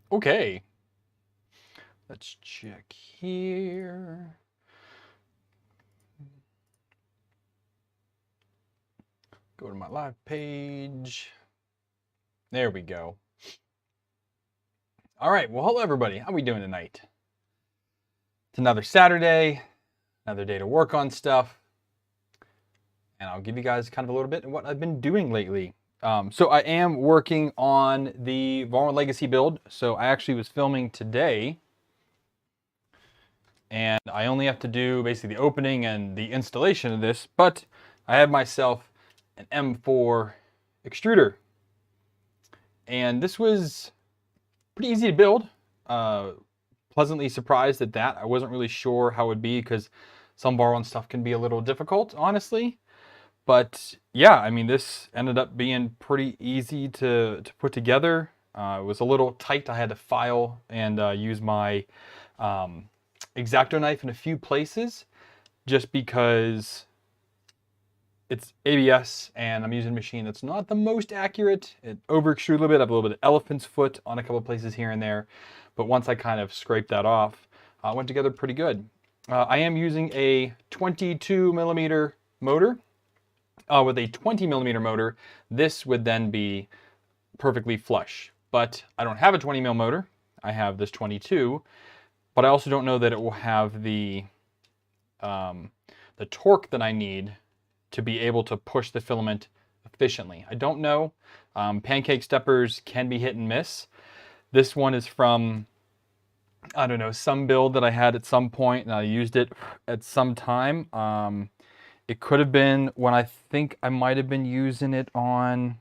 Okay, let's check here. Go to my live page. There we go. All right, well, hello everybody. How are we doing tonight? It's another Saturday, another day to work on stuff, and I'll give you guys kind of a little bit of what I've been doing lately. So I am working on the Vulnerable Legacy build. So I actually was filming today, and I only have to do basically the opening and the installation of this, but I have myself an M4 extruder. And this was pretty easy to build. Pleasantly surprised at that. I wasn't really sure how it would be because some borrowing stuff can be a little difficult, honestly. But yeah, I mean, this ended up being pretty easy to put together. It was a little tight. I had to file and use my X-Acto knife in a few places just because it's ABS and I'm using a machine that's not the most accurate. It over extruded a little bit. I have a little bit of elephant's foot on a couple of places here and there. But once I kind of scraped that off, it went together pretty good. I am using a 22 millimeter motor. With a 20 millimeter motor, this would then be perfectly flush. But I don't have a 20 mil motor. I have this 22, but I also don't know that it will have the torque that I need to be able to push the filament efficiently. I don't know. Pancake steppers can be hit and miss. This one is from, I don't know, some build that I had at some point, and I used it at some time. It could have been when I think I might have been using it on,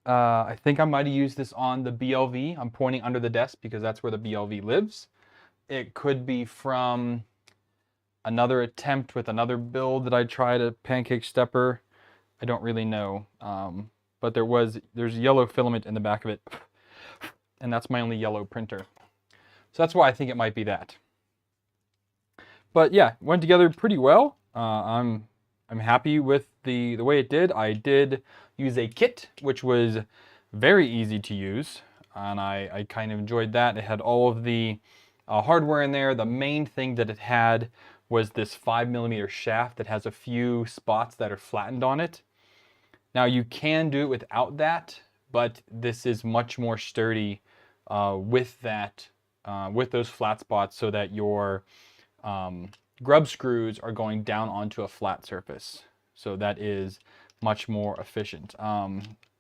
I think I might have used this on the BLV. I'm pointing under the desk because that's where the BLV lives. It could be from another attempt with another build that I tried, a pancake stepper. I don't really know. But there's yellow filament in the back of it. And that's my only yellow printer. So that's why I think it might be that. But yeah, went together pretty well. I'm happy with the way it did. I did use a kit, which was very easy to use, and I kind of enjoyed that. It had all of the hardware in there. The main thing that it had was this 5 millimeter shaft that has a few spots that are flattened on it. Now you can do it without that, but this is much more sturdy with that, with those flat spots, so that your grub screws are going down onto a flat surface. So that is much more efficient.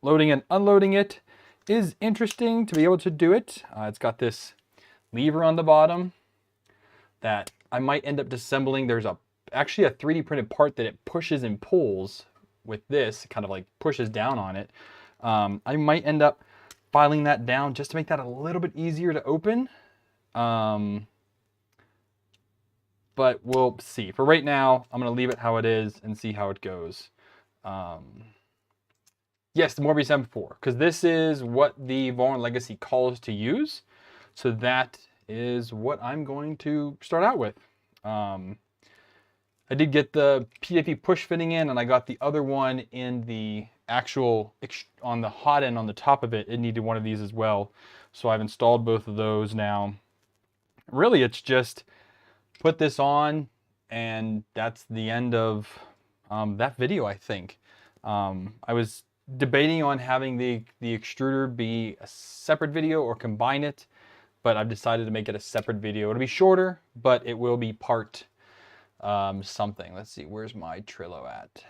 Loading and unloading it is interesting to be able to do it. It's got this lever on the bottom that I might end up disassembling. There's actually a 3D printed part that it pushes and pulls with this, kind of like pushes down on it. I might end up filing that down just to make that a little bit easier to open. But we'll see. For right now, I'm going to leave it how it is and see how it goes. Yes, the Morbius M4, because this is what the Vulnerable Legacy calls to use. So that is what I'm going to start out with. I did get the PWP push fitting in, and I got the other one in the actual, on the hot end on the top of it. It needed one of these as well. So I've installed both of those now. Really, it's just put this on, and that's the end of that video, I think. I was debating on having the extruder be a separate video or combine it, but I've decided to make it a separate video. It'll be shorter, but it will be part something. Let's see, where's my Trello at?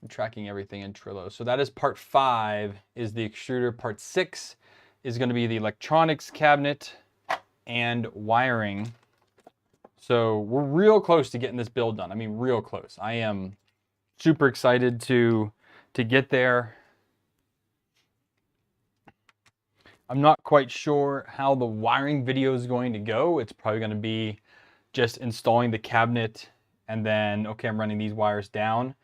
I'm tracking everything in Trello. So that is part 5 is the extruder. Part 6 is going to be the electronics cabinet and wiring. So we're real close to getting this build done. I mean, real close. I am super excited to get there. I'm not quite sure how the wiring video is going to go. It's probably going to be just installing the cabinet and then, okay, I'm running these wires down,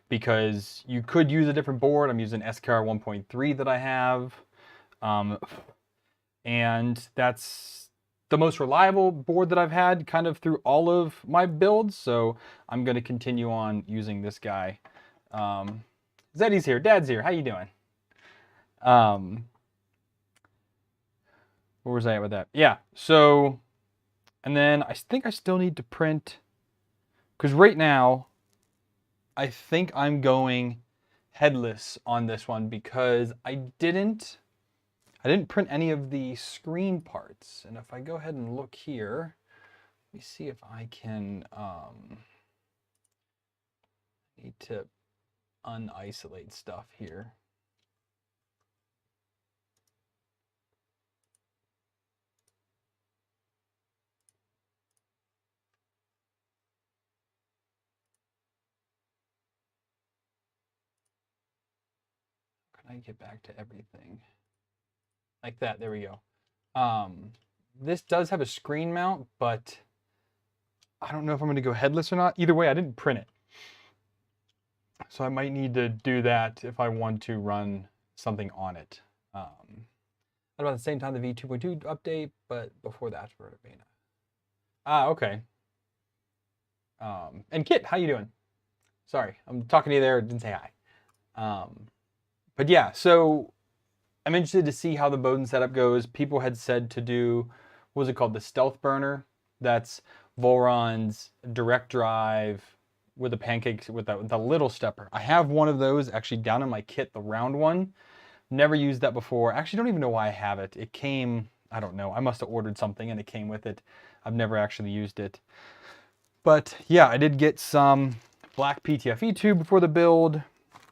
because you could use a different board. I'm using SKR 1.3 that I have. And that's the most reliable board that I've had kind of through all of my builds. So I'm going to continue on using this guy. Zeddy's here. Dad's here. How you doing? where was I at with that? Yeah, so, and then I think I still need to print, because right now, I think I'm going headless on this one because I didn't print any of the screen parts. And if I go ahead and look here, let me see if I can, need to unisolate stuff here. Can I get back to everything? Like that, there we go. This does have a screen mount, but I don't know if I'm gonna go headless or not. Either way, I didn't print it. So I might need to do that if I want to run something on it. At about the same time, the V2.2 update, but before that for beta. Okay. And Kit, how you doing? Sorry, I'm talking to you there, didn't say hi. But yeah, so I'm interested to see how the Bowden setup goes. People had said to do, what was it called? The Stealth Burner. That's Voron's direct drive with the pancakes, with the little stepper. I have one of those actually down in my kit, the round one. Never used that before. Actually, don't even know why I have it. It came, I don't know. I must have ordered something and it came with it. I've never actually used it. But yeah, I did get some black PTFE tube before the build,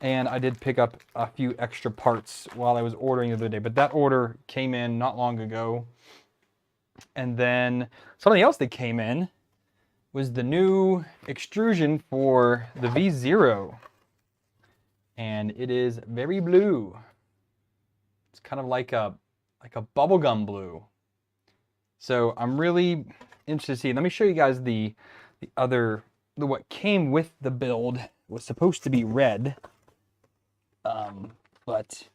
and I did pick up a few extra parts while I was ordering the other day. But that order came in not long ago. And then something else that came in was the new extrusion for the V0. And it is very blue. It's kind of like a bubblegum blue. So I'm really interested to see. Let me show you guys what came with the build. It was supposed to be red, but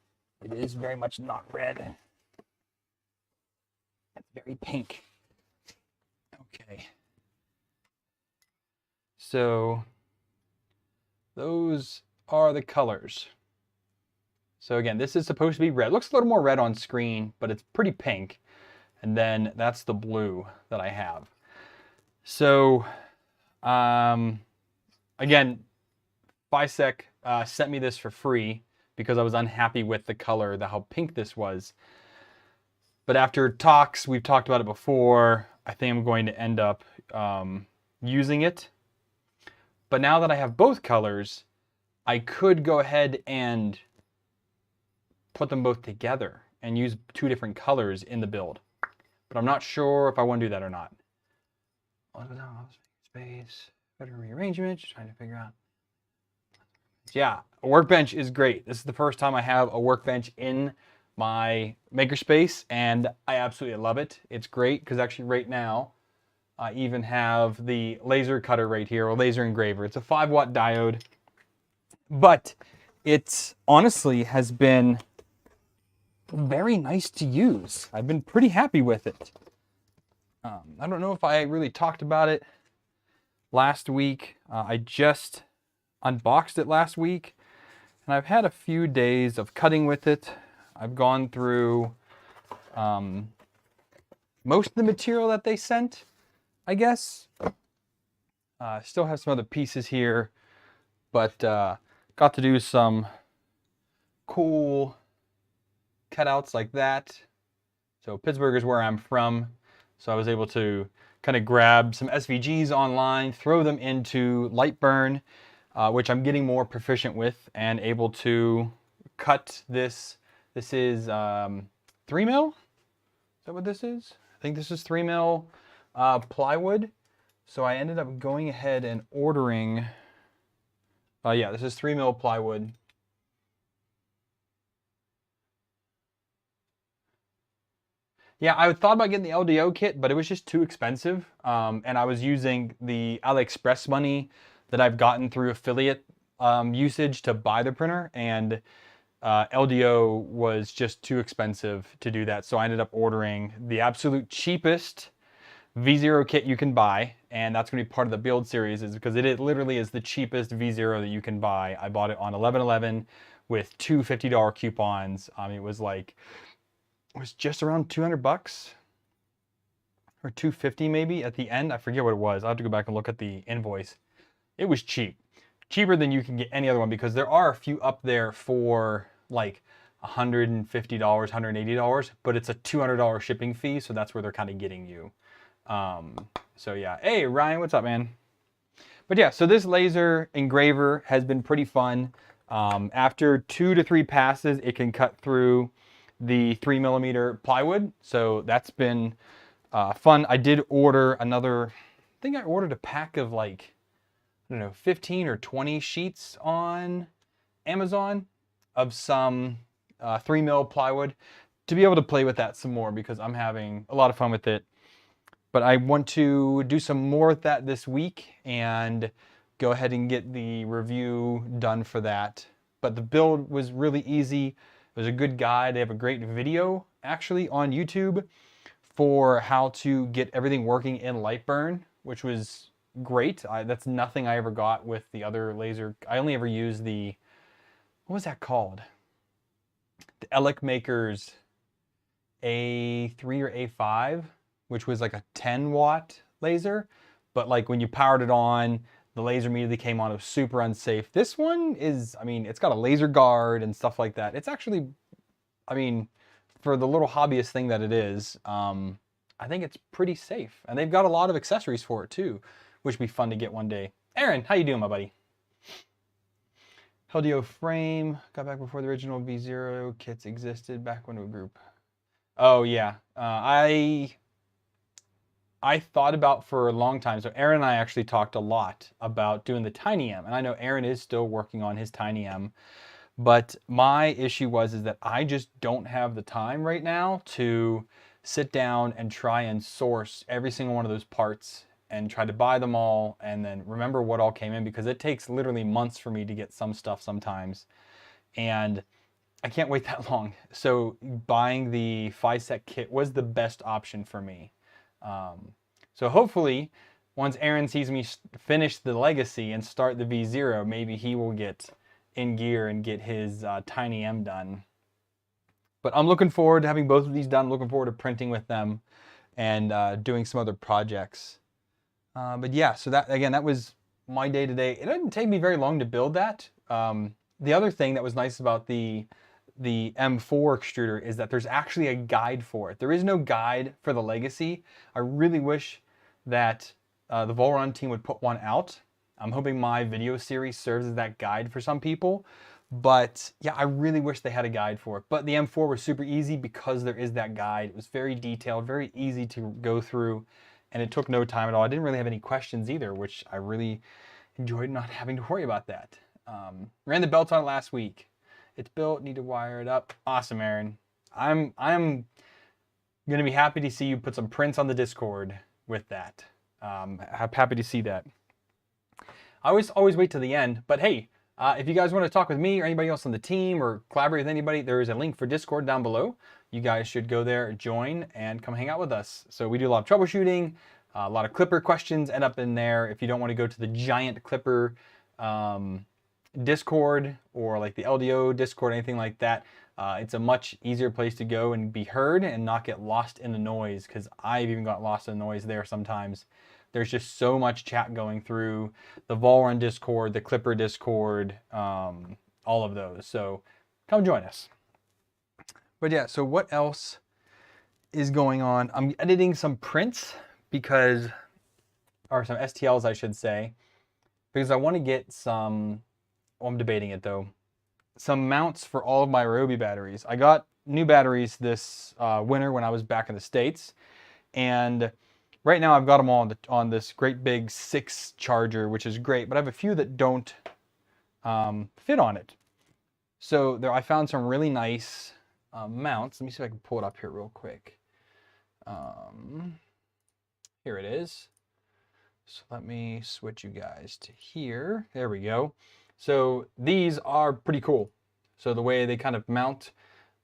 it is very much not red. It's very pink. Okay. So those are the colors. So again, this is supposed to be red. It looks a little more red on screen, but it's pretty pink. And then that's the blue that I have. So again, Bisec sent me this for free because I was unhappy with the color, how pink this was. But after talks, we've talked about it before, I think I'm going to end up using it. But now that I have both colors, I could go ahead and put them both together and use two different colors in the build. But I'm not sure if I want to do that or not. Space, better rearrangement, just trying to figure out. Yeah, a workbench is great. This is the first time I have a workbench in my makerspace, and I absolutely love it. It's great because actually right now I even have the laser cutter right here, or laser engraver. It's a 5-watt diode, but it honestly has been very nice to use. I've been pretty happy with it. I don't know if I really talked about it last week. I just unboxed it last week, and I've had a few days of cutting with it. I've gone through most of the material that they sent, I guess. Still have some other pieces here, but got to do some cool cutouts like that. So Pittsburgh is where I'm from, so I was able to kind of grab some SVGs online, throw them into Lightburn, which I'm getting more proficient with, and able to cut this. This is 3 mil. Is that what this is? I think this is 3 mil plywood. So I ended up going ahead and ordering. Yeah, this is 3 mil plywood. Yeah, I thought about getting the LDO kit, but it was just too expensive. And I was using the AliExpress money that I've gotten through affiliate usage to buy the printer, and LDO was just too expensive to do that. So I ended up ordering the absolute cheapest V0 kit you can buy, and that's going to be part of the build series, is because it literally is the cheapest V0 that you can buy. I bought it on 11/11 with two $50 coupons. It was like was just around 200 bucks or 250 maybe at the end. I forget what it was. I'll have to go back and look at the invoice. It was cheap. Cheaper than you can get any other one, because there are a few up there for like $150, $180, but it's a $200 shipping fee, so that's where they're kind of getting you. So yeah. Hey Ryan, what's up, man? But yeah, so this laser engraver has been pretty fun. After 2 to 3 passes, it can cut through the 3mm plywood, so that's been fun. I did order another, I think I ordered a pack of like, I don't know, 15 or 20 sheets on Amazon of some 3mm plywood to be able to play with that some more, because I'm having a lot of fun with it. But I want to do some more with that this week and go ahead and get the review done for that. But the build was really easy. It was a good guide. They have a great video actually on YouTube for how to get everything working in Lightburn, which was great. That's nothing I ever got with the other laser. I only ever used the, what was that called? The Elec Makers A3 or A5, which was like a 10-watt laser. But like when you powered it on, the laser immediately came on. It was super unsafe. This one is, I mean, it's got a laser guard and stuff like that. It's actually, I mean, for the little hobbyist thing that it is, I think it's pretty safe. And they've got a lot of accessories for it too, which would be fun to get one day. Aaron, how you doing, my buddy? LDO frame, got back before the original V0 kits existed, back when we group. Oh yeah, I thought about for a long time. So Aaron and I actually talked a lot about doing the Tiny M, and I know Aaron is still working on his Tiny M, but my issue is that I just don't have the time right now to sit down and try and source every single one of those parts and try to buy them all and then remember what all came in, because it takes literally months for me to get some stuff sometimes, and I can't wait that long. So buying the 5-set kit was the best option for me. So hopefully, once Aaron sees me finish the Legacy and start the V0, maybe he will get in gear and get his Tiny M done. But I'm looking forward to having both of these done. Looking forward to printing with them and doing some other projects. But yeah, so that, again, that was my day today. It didn't take me very long to build that. The other thing that was nice about the M4 extruder is that there's actually a guide for it. There is no guide for the Legacy. I really wish that the Volrun team would put one out. I'm hoping my video series serves as that guide for some people. But yeah, I really wish they had a guide for it. But the M4 was super easy because there is that guide. It was very detailed, very easy to go through, and it took no time at all. I didn't really have any questions either, which I really enjoyed not having to worry about that. Ran the belts on it last week. It's built, need to wire it up. Awesome, Aaron. I'm gonna be happy to see you put some prints on the Discord with that. I'm happy to see that. I always wait to the end, but hey, if you guys want to talk with me or anybody else on the team or collaborate with anybody, there is a link for Discord down below. You guys should go there, join, and come hang out with us. So we do a lot of troubleshooting, a lot of Clipper questions end up in there. If you don't want to go to the giant Clipper Discord or like the LDO Discord, anything like that, it's a much easier place to go and be heard and not get lost in the noise, because I've even got lost in the noise there sometimes. There's just so much chat going through the Volrun Discord, the Clipper Discord, all of those. So come join us. But yeah, so what else is going on? I'm editing some prints because, or some STLs I should say, because I want to get some, well, I'm debating it though, some mounts for all of my Ryobi batteries. I got new batteries this winter when I was back in the States, and right now I've got them all on this great big 6 charger, which is great, but I have a few that don't fit on it. So there, I found some really nice mounts. Let me see if I can pull it up here real quick. Here it is. So let me switch you guys to here. There we go. So these are pretty cool. So the way they kind of mount,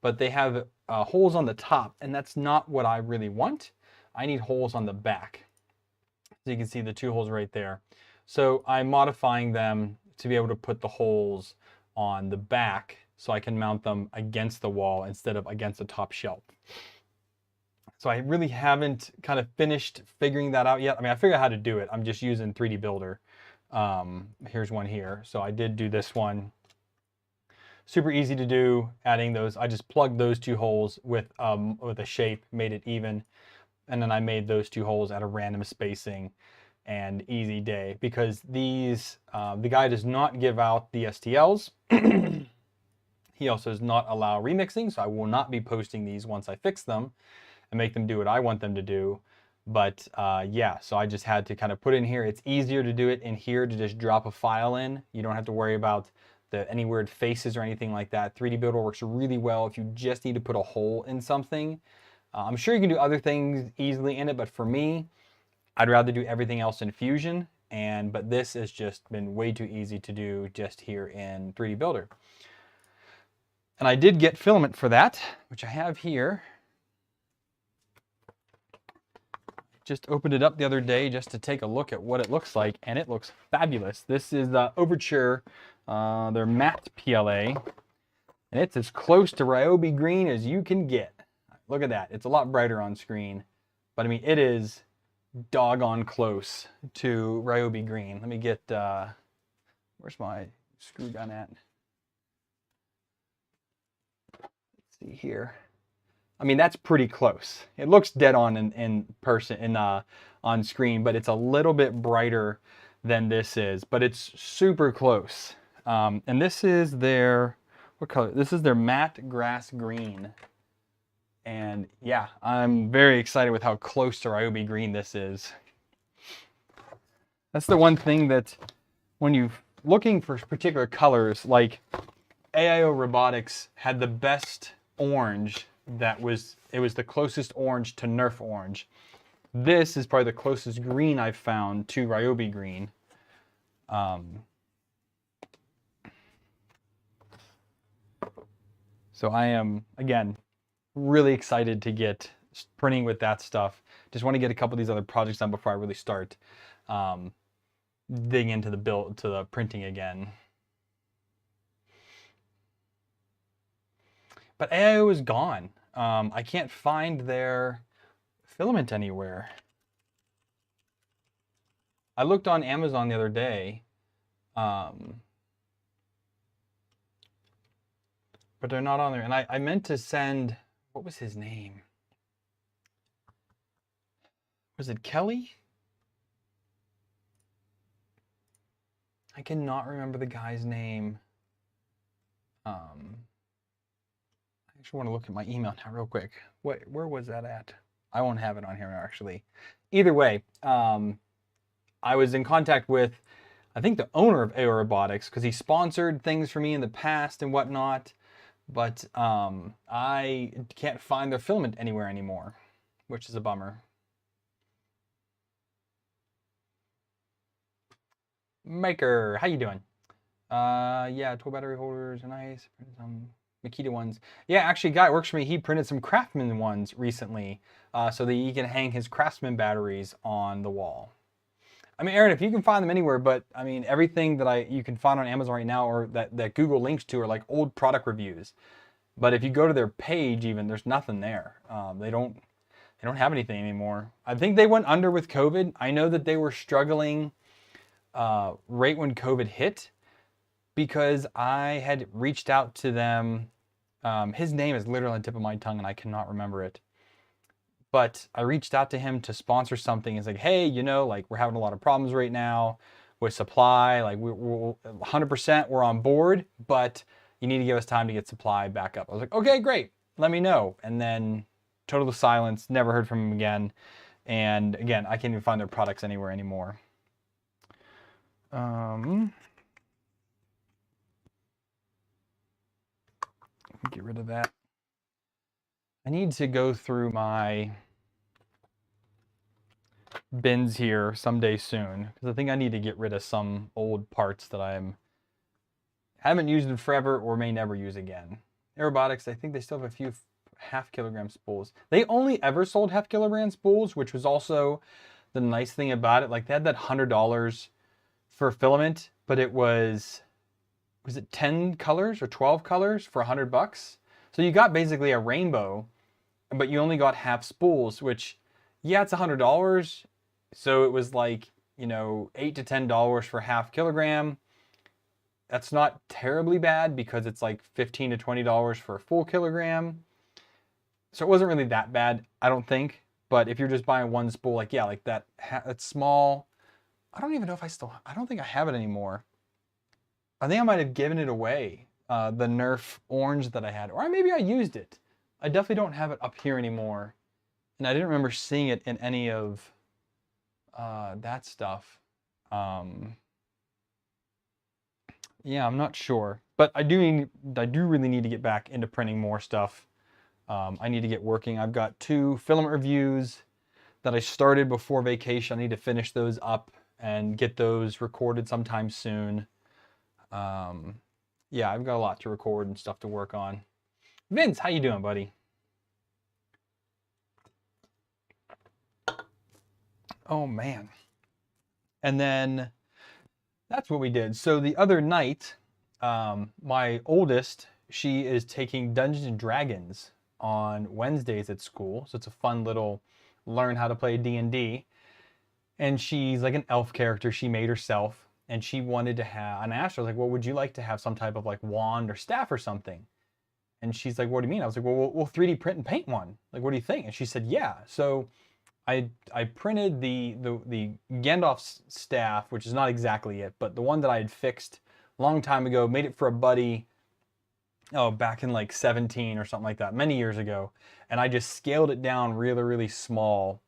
but they have holes on the top, and that's not what I really want. I need holes on the back. So you can see the 2 holes right there. So I'm modifying them to be able to put the holes on the back so I can mount them against the wall instead of against the top shelf. So I really haven't kind of finished figuring that out yet. I mean, I figured out how to do it. I'm just using 3D Builder. Here's one here. So I did do this one. Super easy to do, adding those. I just plugged those two holes with a shape, made it even. And then I made those two holes at a random spacing, and easy day, because these, the guy does not give out the STLs. He also does not allow remixing, so I will not be posting these once I fix them and make them do what I want them to do. But yeah, so I just had to kind of put in here. It's easier to do it in here, to just drop a file in. You don't have to worry about any weird faces or anything like that. 3D Builder works really well if you just need to put a hole in something. I'm sure you can do other things easily in it, but for me, I'd rather do everything else in Fusion. But this has just been way too easy to do just here in 3D Builder. And I did get filament for that, which I have here. Just opened it up the other day just to take a look at what it looks like, and it looks fabulous. This is the Overture, their matte PLA, and it's as close to Ryobi green as you can get. Look at that. It's a lot brighter on screen, but I mean, it is doggone close to Ryobi green. Let me get, where's my screw gun at? Let's see here. I mean, that's pretty close. It looks dead on in person, on screen, but it's a little bit brighter than this is, but it's super close. And this is their, what color? This is their matte grass green. And yeah, I'm very excited with how close to Ryobi green this is. That's the one thing that when you're looking for particular colors, like AIO Robotics had the best orange it was the closest orange to Nerf orange. This is probably the closest green I've found to Ryobi green. So I am, again, really excited to get printing with that stuff. Just want to get a couple of these other projects done before I really start digging into the printing again. But AIO is gone. I can't find their filament anywhere. I looked on Amazon the other day, but they're not on there. And I meant to send, what was his name? Was it Kelly? I cannot remember the guy's name. I actually want to look at my email now real quick. Where was that at? I won't have it on here actually. Either way, I was in contact with, I think, the owner of AIO Robotics, because he sponsored things for me in the past and whatnot, but I can't find their filament anywhere anymore, which is a bummer. Maker, how you doing? Yeah, 12 battery holders are nice. Some Makita ones. Yeah, actually, a guy that works for me, he printed some Craftsman ones recently, so that he can hang his Craftsman batteries on the wall. I mean, Aaron, if you can find them anywhere, but I mean, everything that you can find on Amazon right now, or that Google links to, are like old product reviews. But if you go to their page, even, there's nothing there. They don't have anything anymore. I think they went under with COVID. I know that they were struggling right when COVID hit, because I had reached out to them. His name is literally on the tip of my tongue and I cannot remember it. But I reached out to him to sponsor something. It's like, hey, you know, like, we're having a lot of problems right now with supply. Like, we're 100% we're on board, but you need to give us time to get supply back up. I was like, okay, great. Let me know. And then total silence, never heard from him again. And again, I can't even find their products anywhere anymore. Get rid of that. I need to go through my bins here someday soon, because I think I need to get rid of some old parts that I haven't used in forever or may never use again. Aerobotics, I think they still have a few half-kilogram spools. They only ever sold half-kilogram spools, which was also the nice thing about it. Like, they had that $100 for filament, but it was was it 10 colors or 12 colors for $100? So you got basically a rainbow, but you only got half spools, which, yeah, it's $100. So it was like, you know, $8 to $10 for half kilogram. That's not terribly bad because it's like $15 to $20 for a full kilogram. So it wasn't really that bad, I don't think. But if you're just buying one spool, like, yeah, like that's small. I don't even know if I don't think I have it anymore. I think I might have given it away, the Nerf orange that I had. Or maybe I used it. I definitely don't have it up here anymore. And I didn't remember seeing it in any of that stuff. Yeah, I'm not sure. But I do really need to get back into printing more stuff. I need to get working. I've got 2 filament reviews that I started before vacation. I need to finish those up and get those recorded sometime soon. Yeah, I've got a lot to record and stuff to work on. Vince, how you doing, buddy? Oh, man. And then that's what we did. So the other night, my oldest, she is taking Dungeons and Dragons on Wednesdays at school. So it's a fun little learn how to play D&D. And she's like an elf character she made herself. And she wanted to have, and I asked her, I was like, well, would you like to have some type of like wand or staff or something? And she's like, what do you mean? I was like, well, we'll 3D print and paint one. Like, what do you think? And she said, yeah. So I printed the Gandalf's staff, which is not exactly it, but the one that I had fixed a long time ago, made it for a buddy, back in like 17 or something like that, many years ago. And I just scaled it down really, really small.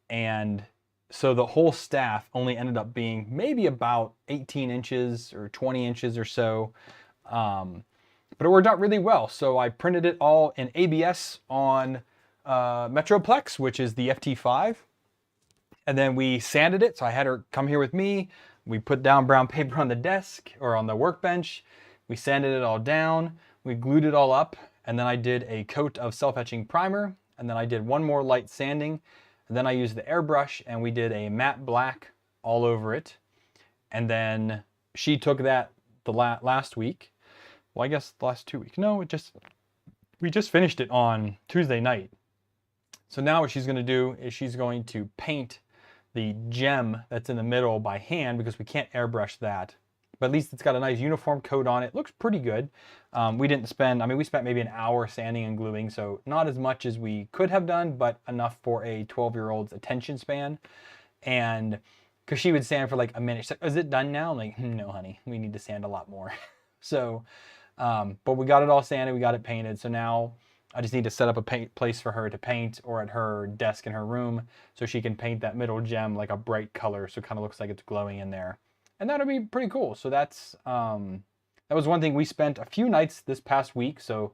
And so the whole staff only ended up being maybe about 18 inches or 20 inches or so. But it worked out really well. So I printed it all in ABS on Metroplex, which is the FT5. And then we sanded it. So I had her come here with me. We put down brown paper on the desk or on the workbench. We sanded it all down. We glued it all up. And then I did a coat of self-etching primer. And then I did one more light sanding. And then I used the airbrush and we did a matte black all over it. And then she took that the last week. Well, I guess the last 2 weeks. No, we just finished it on Tuesday night. So now what she's going to do is she's going to paint the gem that's in the middle by hand because we can't airbrush that. But at least it's got a nice uniform coat on it. Looks pretty good. We spent maybe an hour sanding and gluing, so not as much as we could have done, but enough for a 12-year-old's attention span. And because she would sand for like a minute. She's like, is it done now? I'm like, no, honey, we need to sand a lot more. So, but we got it all sanded, we got it painted. So now I just need to set up a place for her to paint or at her desk in her room so she can paint that middle gem like a bright color so it kind of looks like it's glowing in there. And that'll be pretty cool. So that's that was one thing we spent a few nights this past week. So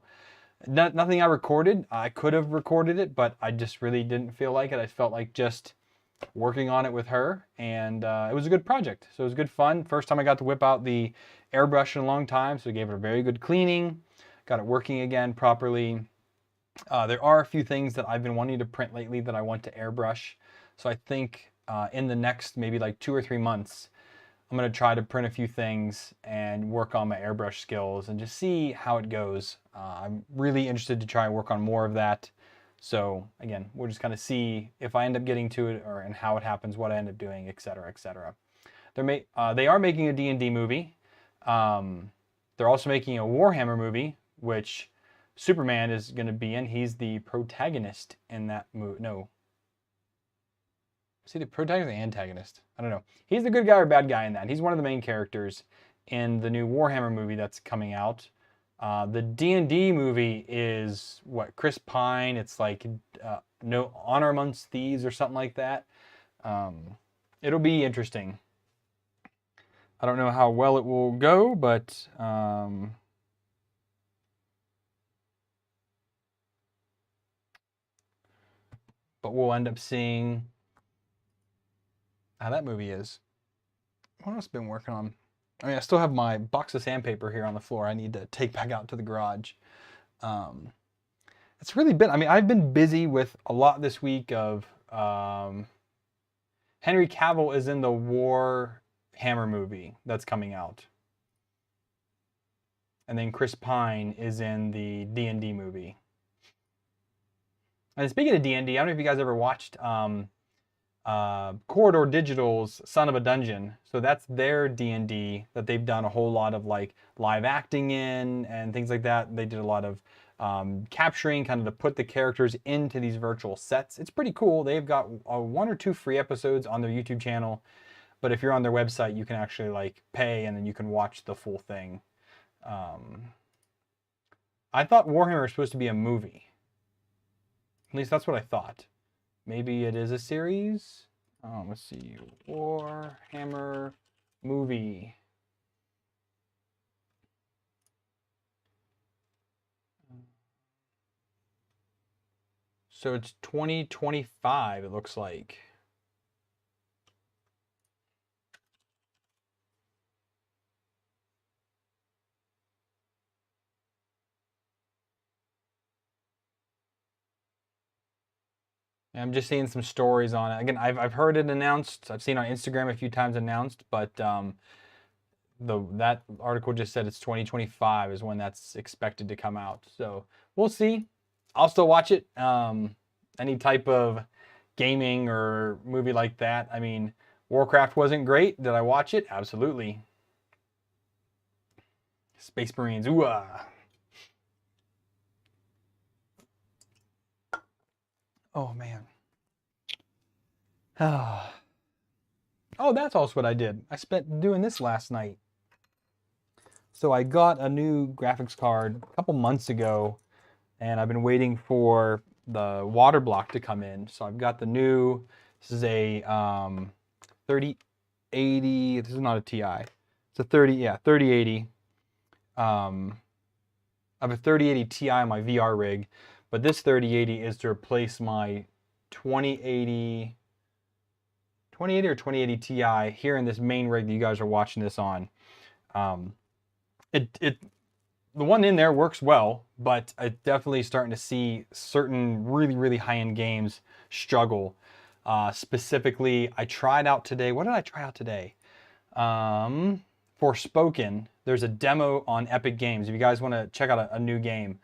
nothing I recorded. I could have recorded it, but I just really didn't feel like it. I felt like just working on it with her, and it was a good project. So it was good fun. First time I got to whip out the airbrush in a long time, so we gave it a very good cleaning. Got it working again properly. There are a few things that I've been wanting to print lately that I want to airbrush. So I think in the next maybe like 2 or 3 months, I'm going to try to print a few things and work on my airbrush skills and just see how it goes. I'm really interested to try and work on more of that. So again, we'll just kind of see if I end up getting to it and how it happens, what I end up doing, etc., etc. They are making a D&D movie. They're also making a Warhammer movie, which Superman is going to be in. He's the protagonist in that movie. No. Is he the protagonist or the antagonist? I don't know. He's the good guy or bad guy in that. He's one of the main characters in the new Warhammer movie that's coming out. The D&D movie is what, Chris Pine. It's like No Honor Amongst Thieves or something like that. It'll be interesting. I don't know how well it will go, but we'll end up seeing how that movie is. What else have I been working on? I mean, I still have my box of sandpaper here on the floor I need to take back out to the garage. It's really been, I mean, I've been busy with a lot this week of Henry Cavill is in the Warhammer movie that's coming out. and then Chris Pine is in the D&D movie. And speaking of D&D, I don't know if you guys ever watched Corridor Digital's Son of a Dungeon. So that's their D&D that they've done a whole lot of like live acting in and things like that. They did a lot of capturing, kind of to put the characters into these virtual sets. It's pretty cool. They've got 1 or 2 free episodes on their YouTube channel, but if you're on their website, you can actually like pay and then you can watch the full thing. I thought Warhammer was supposed to be a movie. At least that's what I thought. Maybe it is a series. Let's see. Warhammer movie. So it's 2025, it looks like. I'm just seeing some stories on it. Again, I've heard it announced. I've seen it on Instagram a few times announced, but that article just said it's 2025 is when that's expected to come out. So we'll see. I'll still watch it. Any type of gaming or movie like that. I mean, Warcraft wasn't great. Did I watch it? Absolutely. Space Marines. Ooh. Oh man. Oh, that's also what I did. I spent doing this last night. So I got a new graphics card a couple months ago, and I've been waiting for the water block to come in. So I've got the new, this is a 3080, this is not a Ti. It's a 3080. I have a 3080 Ti on my VR rig, but this 3080 is to replace my 2080 or 2080 Ti here in this main rig that you guys are watching this on. The one in there works well, but I'm definitely starting to see certain really high-end games struggle. Specifically, I tried out today. What did I try out today? Forspoken. There's a demo on Epic Games. If you guys want to check out a new game,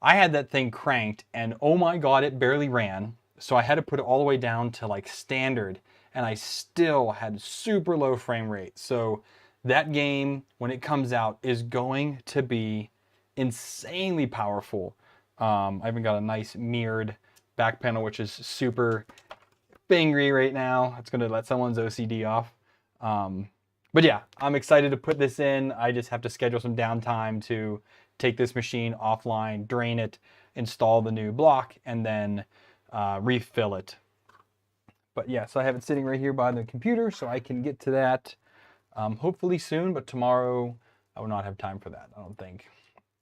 I had that thing cranked, and oh my god, it barely ran. So I had to put it all the way down to like standard, and I still had super low frame rate. So that game, when it comes out, is going to be insanely powerful. I even got a nice mirrored back panel, which is super fingry right now. It's going to let someone's OCD off. But yeah, I'm excited to put this in. I just have to schedule some downtime to take this machine offline, drain it, install the new block, and then refill it. But yeah, so I have it sitting right here by the computer, so I can get to that hopefully soon, but tomorrow I will not have time for that, I don't think.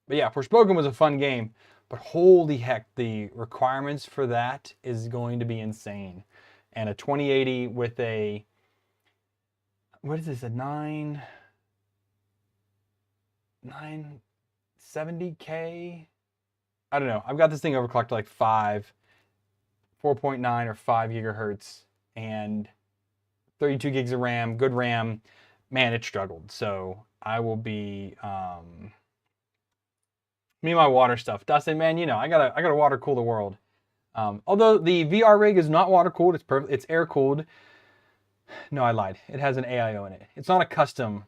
But yeah, Forspoken was a fun game, but holy heck, the requirements for that is going to be insane. And a 2080 with a, what is this, a 970K? I don't know. I've got this thing overclocked to like 4.9 or 5 gigahertz, and 32 gigs of RAM, good RAM. Man, it struggled. So I will be me and my water stuff. Dustin, man, you know, I gotta water cool the world. Although the VR rig is not water cooled, it's air cooled. No, I lied. It has an AIO in it. It's not a custom.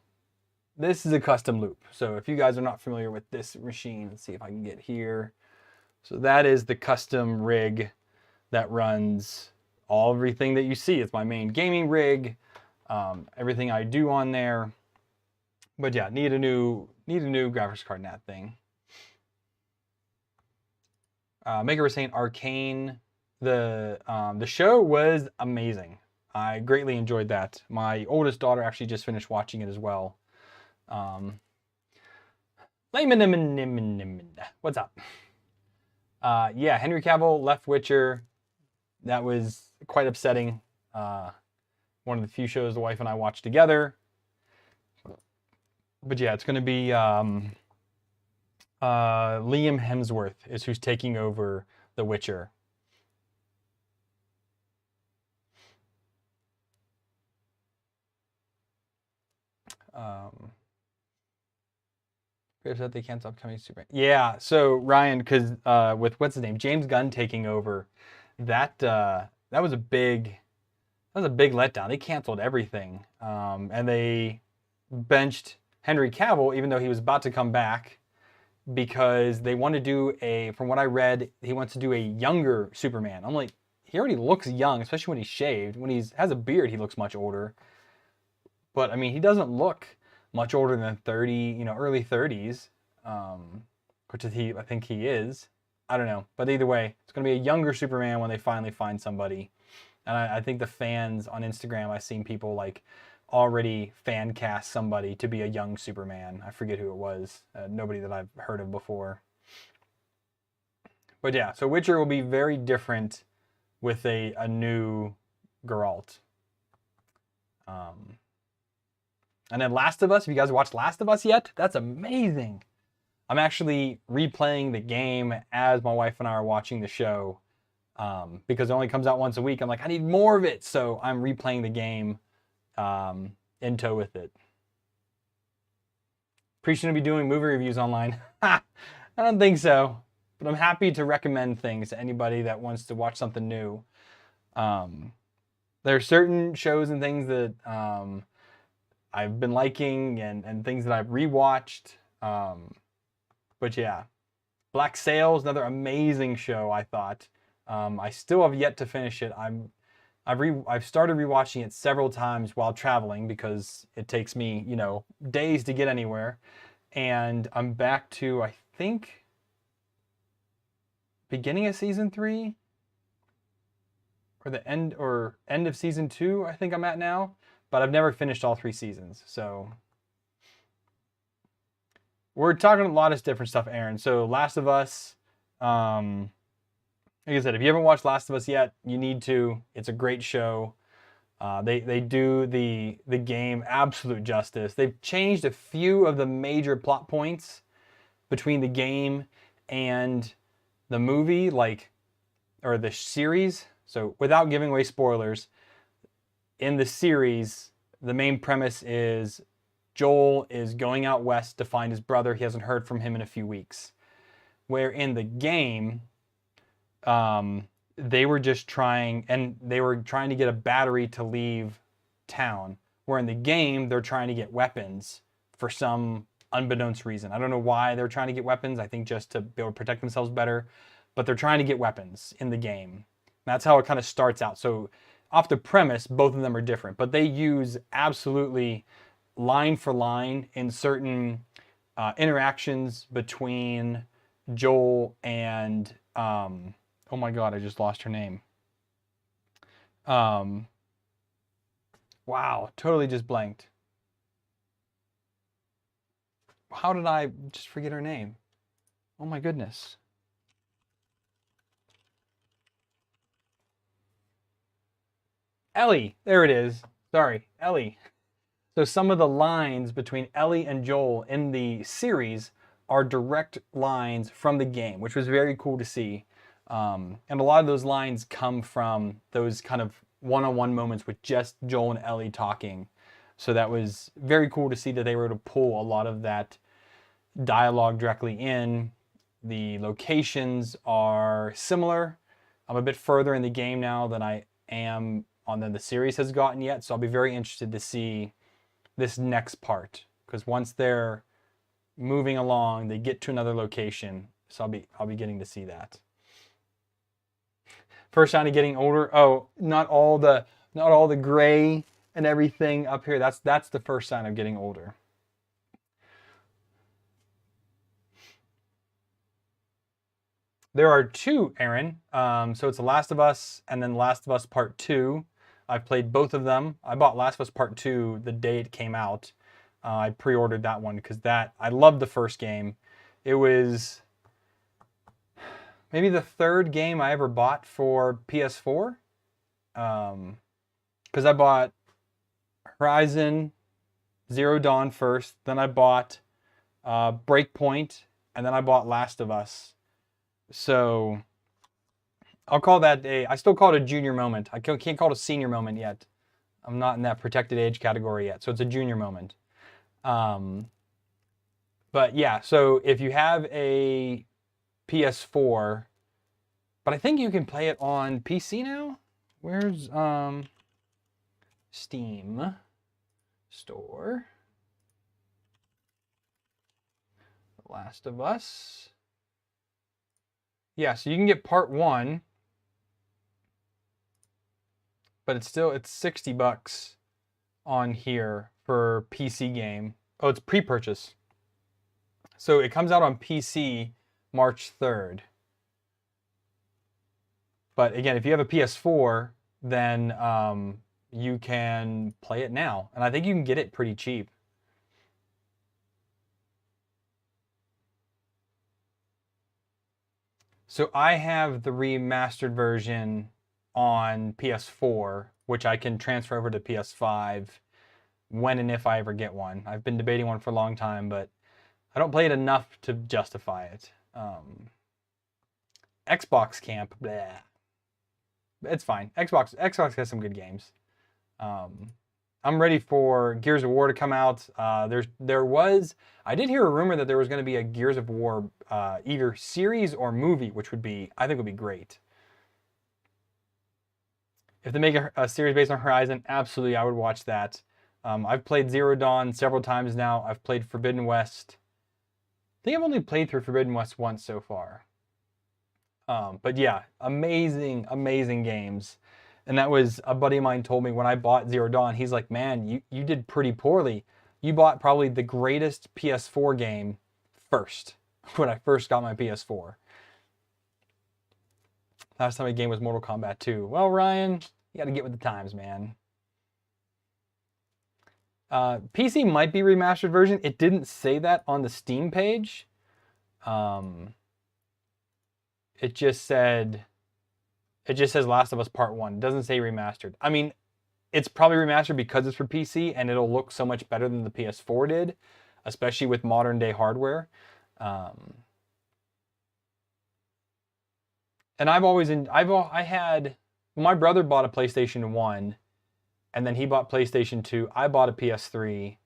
This is a custom loop. So if you guys are not familiar with this machine, let's see if I can get here. So that is the custom rig that runs everything that you see. It's my main gaming rig. Everything I do on there. But yeah, need a new graphics card in that thing. Maker was saying Arcane. The show was amazing. I greatly enjoyed that. My oldest daughter actually just finished watching it as well. What's up? Yeah, Henry Cavill left Witcher. That was quite upsetting. One of the few shows the wife and I watched together. But yeah, it's going to be Liam Hemsworth is who's taking over The Witcher. Chris said they canceled upcoming Superman. Yeah, so Ryan, because with what's his name, James Gunn taking over, that was a big letdown. They canceled everything, and they benched Henry Cavill, even though he was about to come back, because they want to do from what I read, he wants to do a younger Superman. I'm like, he already looks young, especially when he's shaved. When he has a beard, he looks much older. But I mean, he doesn't look much older than 30, early 30s, which I think he is. I don't know. But either way, it's going to be a younger Superman when they finally find somebody. And I think the fans on Instagram, I've seen people like already fan cast somebody to be a young Superman. I forget who it was. Nobody that I've heard of before. But yeah, so Witcher will be very different with a new Geralt. And then Last of Us, if you guys watched Last of Us yet, that's amazing. I'm actually replaying the game as my wife and I are watching the show, because it only comes out once a week. I'm like, I need more of it. So I'm replaying the game in tow with it. Pretty soon to be doing movie reviews online. I don't think so, but I'm happy to recommend things to anybody that wants to watch something new. There are certain shows and things that I've been liking and things that I've rewatched. But yeah, Black Sails, another amazing show, I thought. I still have yet to finish it. I've started rewatching it several times while traveling because it takes me, days to get anywhere. And I'm back to, I think, beginning of season 3 or the end of season 2, I think I'm at now. But I've never finished all 3 seasons. So we're talking a lot of different stuff, Aaron. So Last of Us, like I said, if you haven't watched Last of Us yet, you need to. It's a great show. They do the game absolute justice. They've changed a few of the major plot points between the game and the movie, or the series. So without giving away spoilers, in the series, the main premise is Joel is going out west to find his brother. He hasn't heard from him in a few weeks. Where in the game, they were trying to get a battery to leave town. Where in the game, they're trying to get weapons for some unbeknownst reason. I don't know why they're trying to get weapons. I think just to be able to protect themselves better. But they're trying to get weapons in the game. That's how it kind of starts out. So off the premise, both of them are different. But they use absolutely line for line in certain interactions between Joel and... oh my God, I just lost her name. Wow, totally just blanked. How did I just forget her name? Oh my goodness. Ellie, there it is. Sorry, Ellie. So some of the lines between Ellie and Joel in the series are direct lines from the game, which was very cool to see. And a lot of those lines come from those kind of one-on-one moments with just Joel and Ellie talking. So that was very cool to see that they were able to pull a lot of that dialogue directly in. The locations are similar. I'm a bit further in the game now than I am than the series has gotten yet. So I'll be very interested to see this next part, because once they're moving along, they get to another location. So I'll be getting to see that. First sign of getting older. Oh, not all the gray and everything up here. That's the first sign of getting older. There are 2, Aaron. So it's The Last of Us and then Last of Us Part 2. I've played both of them. I bought Last of Us Part 2 the day it came out. I pre-ordered that one because I loved the first game. It was maybe the 3rd game I ever bought for PS4. Because I bought Horizon Zero Dawn first, then I bought Breakpoint, and then I bought Last of Us. So I'll call that I still call it a junior moment. I can't call it a senior moment yet. I'm not in that protected age category yet, so it's a junior moment. But yeah, so if you have a PS4, but I think you can play it on PC now. Where's Steam store? The Last of Us. Yeah, so you can get part 1, but it's 60 bucks on here for PC game. Oh, it's pre-purchase. So it comes out on PC March 3rd. But again, if you have a PS4, then you can play it now. And I think you can get it pretty cheap. So I have the remastered version on PS4, which I can transfer over to PS5 when and if I ever get one. I've been debating one for a long time, but I don't play it enough to justify it. Xbox camp, bleh. It's fine. Xbox has some good games. I'm ready for Gears of War to come out. I did hear a rumor that there was going to be a Gears of War either series or movie, which I think would be great. If they make a series based on Horizon, absolutely, I would watch that. I've played Zero Dawn several times now. I've played Forbidden West. I think I've only played through Forbidden West once so far. But yeah, amazing, amazing games. And that was, a buddy of mine told me when I bought Zero Dawn, he's like, man, you did pretty poorly. You bought probably the greatest PS4 game first, when I first got my PS4. Last time I game was Mortal Kombat 2. Well, Ryan, you got to get with the times, man. PC might be remastered version. It didn't say that on the Steam page. It just says Last of Us Part 1. It doesn't say remastered. I mean, it's probably remastered because it's for PC and it'll look so much better than the PS4 did, especially with modern day hardware. And my brother bought a PlayStation 1 and then he bought PlayStation 2. I bought a PS3,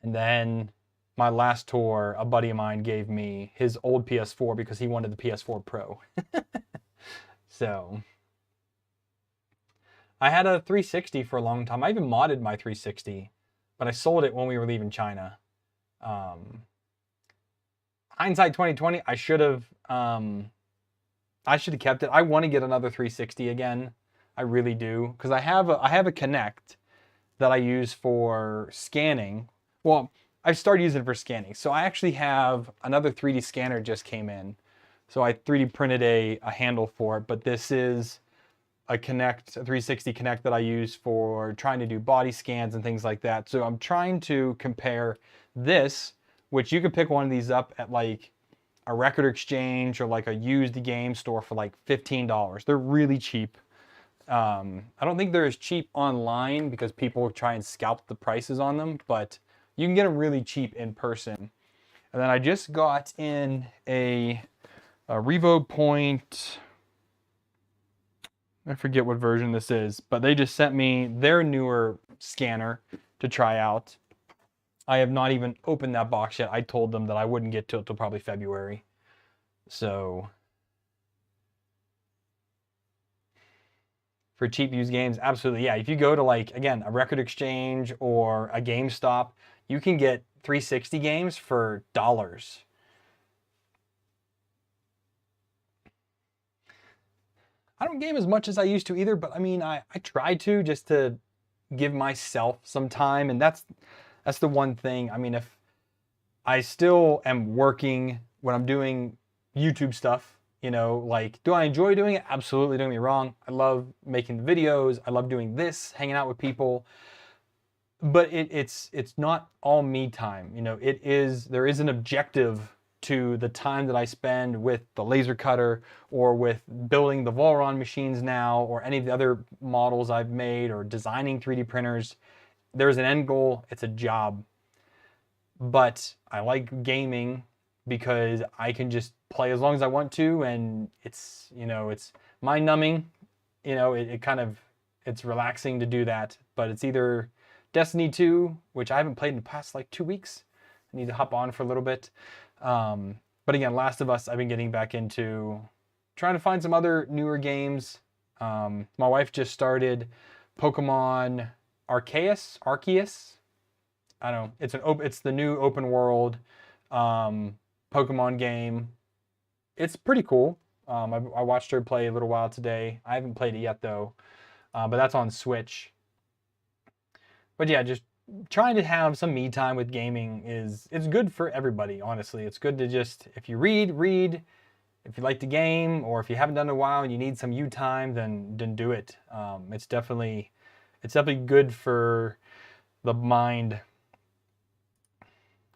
and then my last tour, a buddy of mine gave me his old PS4 because he wanted the PS4 Pro. So I had a 360 for a long time. I even modded my 360, but I sold it when we were leaving China. Hindsight 2020, I should have kept it. I want to get another 360 again. I really do, because I have a Kinect that I use for scanning. Well, I started using it for scanning. So I actually have another 3D scanner just came in. So I 3D printed a handle for it, but this is a 360 Kinect that I use for trying to do body scans and things like that. So I'm trying to compare this, which you could pick one of these up at like a Record Exchange or like a used game store for like $15. They're really cheap. I don't think they're as cheap online because people try and scalp the prices on them, but you can get them really cheap in person. And then I just got in a Revo Point, I forget what version this is, but they just sent me their newer scanner to try out. I have not even opened that box yet. I told them that I wouldn't get to it till probably February. So for cheap used games, absolutely, yeah. If you go to, like, again, a Record Exchange or a GameStop, you can get 360 games for dollars. I don't game as much as I used to either, but I mean, I try to, just to give myself some time, and that's the one thing. I mean, if I still am working when I'm doing YouTube stuff, you know, like, do I enjoy doing it? Absolutely, don't get me wrong. I love making the videos. I love doing this, hanging out with people. But it's not all me time. You know, there is an objective to the time that I spend with the laser cutter or with building the Volron machines now or any of the other models I've made or designing 3D printers. There's an end goal. It's a job. But I like gaming because I can just play as long as I want to, and it's, you know, it's mind numbing. You know, it's relaxing to do that. But it's either Destiny 2, which I haven't played in the past like 2 weeks, I need to hop on for a little bit. But again, Last of Us, I've been getting back into trying to find some other newer games. My wife just started Pokemon Arceus. I don't know. It's the new open world Pokemon game. It's pretty cool. I watched her play a little while today. I haven't played it yet though, but that's on Switch. But yeah, just trying to have some me time with gaming it's good for everybody. Honestly, it's good to just, if you read. If you like the game, or if you haven't done it in a while and you need some you time, then do it. It's definitely good for the mind.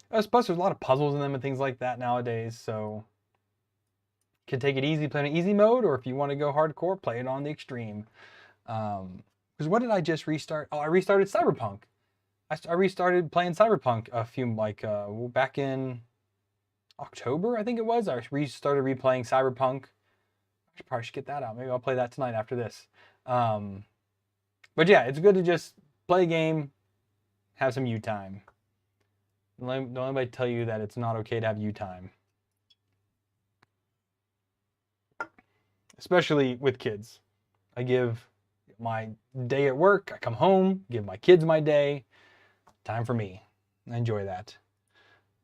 Plus, there's a lot of puzzles in them and things like that nowadays, so you can take it easy, play in easy mode, or if you want to go hardcore, play it on the extreme. Because what did I just restart? Oh, I restarted Cyberpunk. I restarted playing Cyberpunk back in October, I think it was. I restarted replaying Cyberpunk. I probably should get that out. Maybe I'll play that tonight after this. But yeah, it's good to just play a game, have some you time. Don't let anybody tell you that it's not okay to have you time. Especially with kids. I give my day at work, I come home, give my kids my day. Time for me. I enjoy that.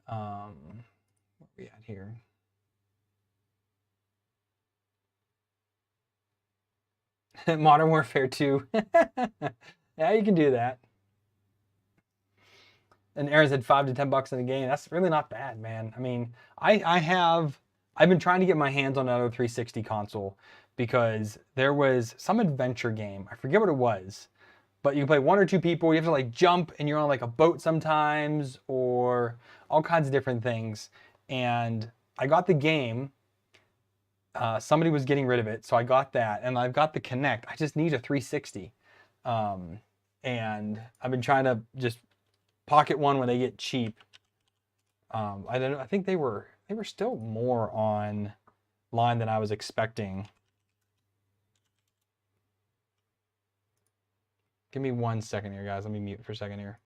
Where are we at here? Modern Warfare 2. Yeah, you can do that. And Aaron said $5 to $10 in the game. That's really not bad, man. I mean, I've been trying to get my hands on another 360 console because there was some adventure game. I forget what it was, but you can play 1 or 2 people. You have to like jump and you're on like a boat sometimes, or all kinds of different things. And I got the game. Somebody was getting rid of it, so I got that, and I've got the Kinect. I just need a 360, and I've been trying to just pocket one when they get cheap. I don't know. I think they were still more online than I was expecting. Give me 1 second here, guys. Let me mute for a second here.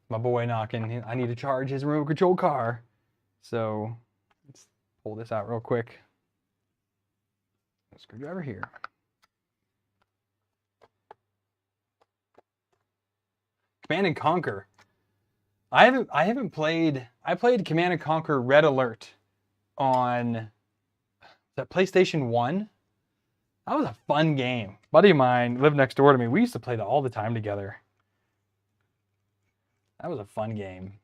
My boy knocking. I need to charge his remote control car. So let's pull this out real quick. Screwdriver here. Command and Conquer. I haven't played. I played Command and Conquer Red Alert on that PlayStation 1. That was a fun game. A buddy of mine lived next door to me. We used to play that all the time together. That was a fun game.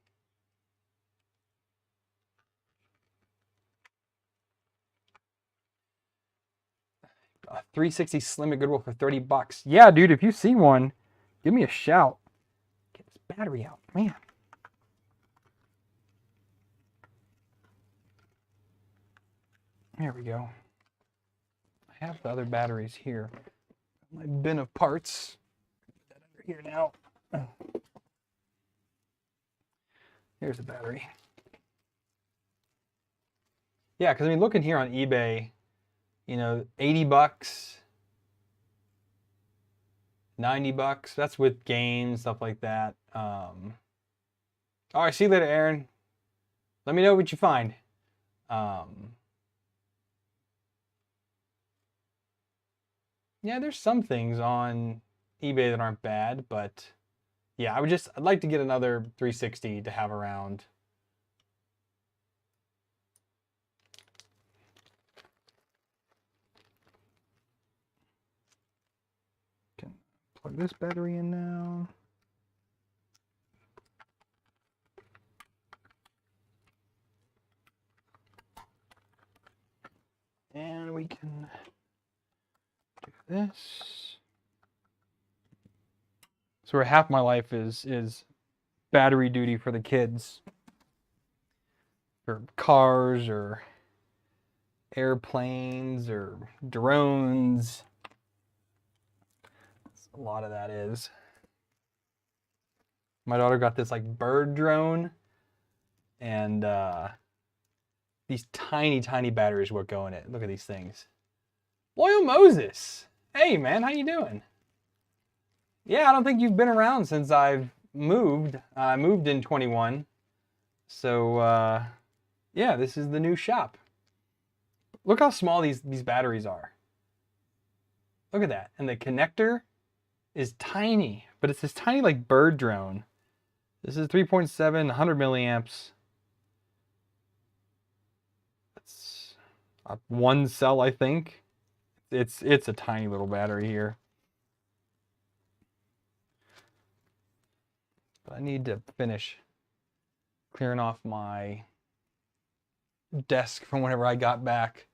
A 360 Slim at Goodwill for $30. Yeah, dude, if you see one, give me a shout. Get this battery out, man. There we go. I have the other batteries here. My bin of parts. Put that under here now. Here's the battery. Yeah, because I mean, looking here on eBay, you know, $80, $90. That's with games, stuff like that. All right, see you later, Aaron. Let me know what you find. Yeah, there's some things on eBay that aren't bad, but yeah, I'd like to get another 360 to have around. Can plug this battery in now. And we can do this. So where half my life is battery duty for the kids. For cars or airplanes or drones. That's a lot of that is. My daughter got this like bird drone, and the These tiny, tiny batteries what go in it. Look at these things. Loyal Moses. Hey, man, how you doing? Yeah, I don't think you've been around since I've moved. I moved in 21. So, yeah, this is the new shop. Look how small these batteries are. Look at that. And the connector is tiny, but it's this tiny like bird drone. This is 3.7, 100 milliamps. It's one cell, I think. It's a tiny little battery here. But I need to finish clearing off my desk from whenever I got back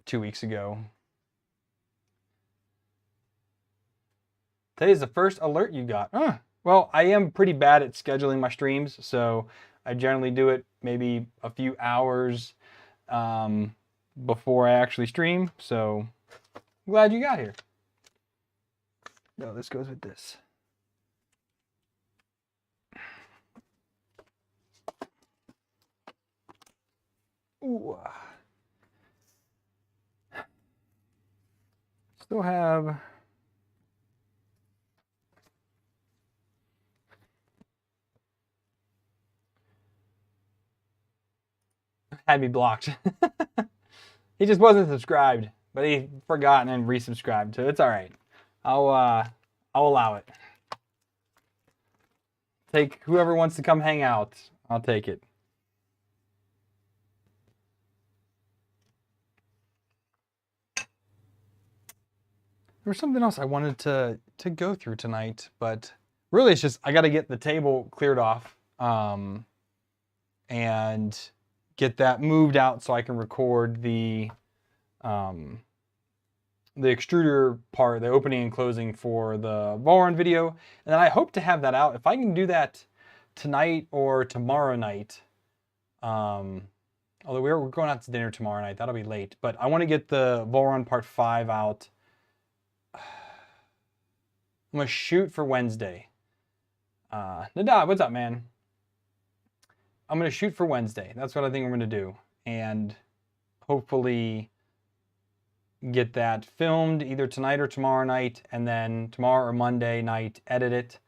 2 weeks ago. Today's the first alert you got. Well, I am pretty bad at scheduling my streams, so I generally do it maybe a few hours before I actually stream. So I'm glad you got here. No, this goes with this. Ooh. Still have had me blocked. He just wasn't subscribed, but he forgot and resubscribed, so it's all right. I'll allow it. Take whoever wants to come hang out. I'll take it. There was something else I wanted to go through tonight, but really it's just I got to get the table cleared off and get that moved out so I can record the extruder part, the opening and closing for the Volrun video, and then I hope to have that out. If I can do that tonight or tomorrow night, although we're going out to dinner tomorrow night, that'll be late, but I want to get the Volrun part 5 out. I'm gonna shoot for Wednesday. Nada, what's up, man? I'm gonna shoot for Wednesday. That's what I think I'm gonna do, and hopefully get that filmed either tonight or tomorrow night, and then tomorrow or Monday night edit it,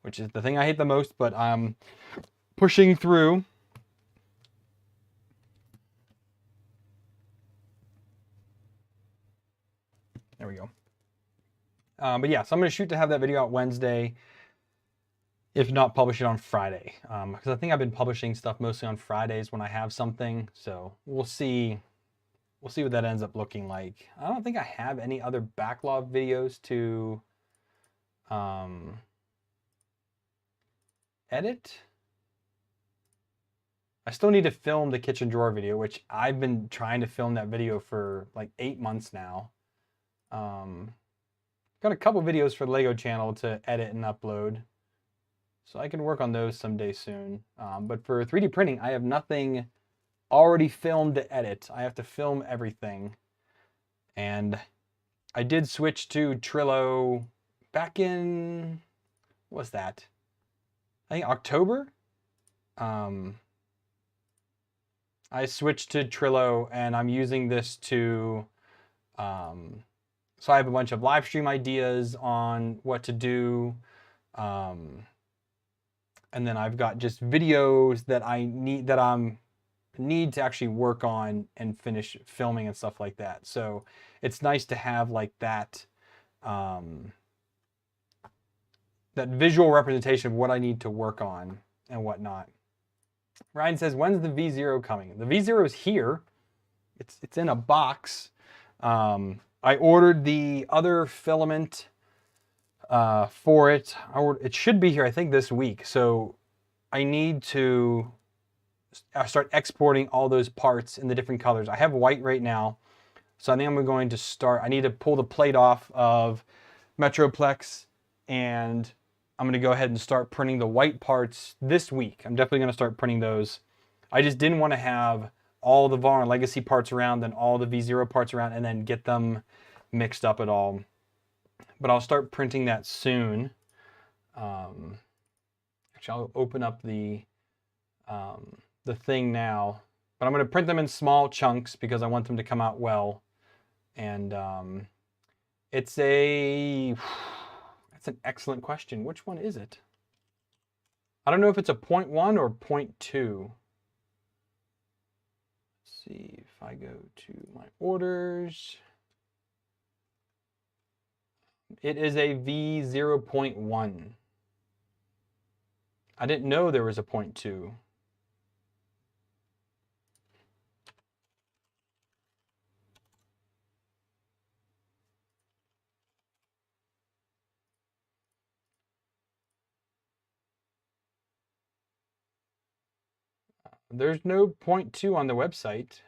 which is the thing I hate the most, but I'm pushing through. There we go. But yeah, so I'm going to shoot to have that video out Wednesday, if not publish it on Friday. Because I think I've been publishing stuff mostly on Fridays when I have something. So we'll see what that ends up looking like. I don't think I have any other backlog videos to edit. I still need to film the kitchen drawer video, which I've been trying to film that video for like 8 months now. Got a couple videos for the Lego channel to edit and upload, so I can work on those someday soon. But for 3D printing, I have nothing already filmed to edit. I have to film everything. And I did switch to Trello back in, what was that? I think October. I switched to Trello, and I'm using this to so I have a bunch of live stream ideas on what to do. And then I've got just videos that I need to actually work on and finish filming and stuff like that. So it's nice to have like that that visual representation of what I need to work on and whatnot. Ryan says, when's the V0 coming? The V0 is here. It's in a box. I ordered the other filament for it. It should be here, I think, this week. So I need to start exporting all those parts in the different colors. I have white right now. So I think I'm going to start. I need to pull the plate off of Metroplex, and I'm going to go ahead and start printing the white parts this week. I'm definitely going to start printing those. I just didn't want to have all the Volrun Legacy parts around, then all the V0 parts around, and then get them mixed up at all. But I'll start printing that soon. Actually, I'll open up the thing now But I'm going to print them in small chunks because I want them to come out well. And it's that's an excellent question. Which one is it? I don't know if it's a 0.1 or 0.2. Let's see if I go to my orders. It is a V0.1. I didn't know there was a 0.2. There's no 0.2 on the website.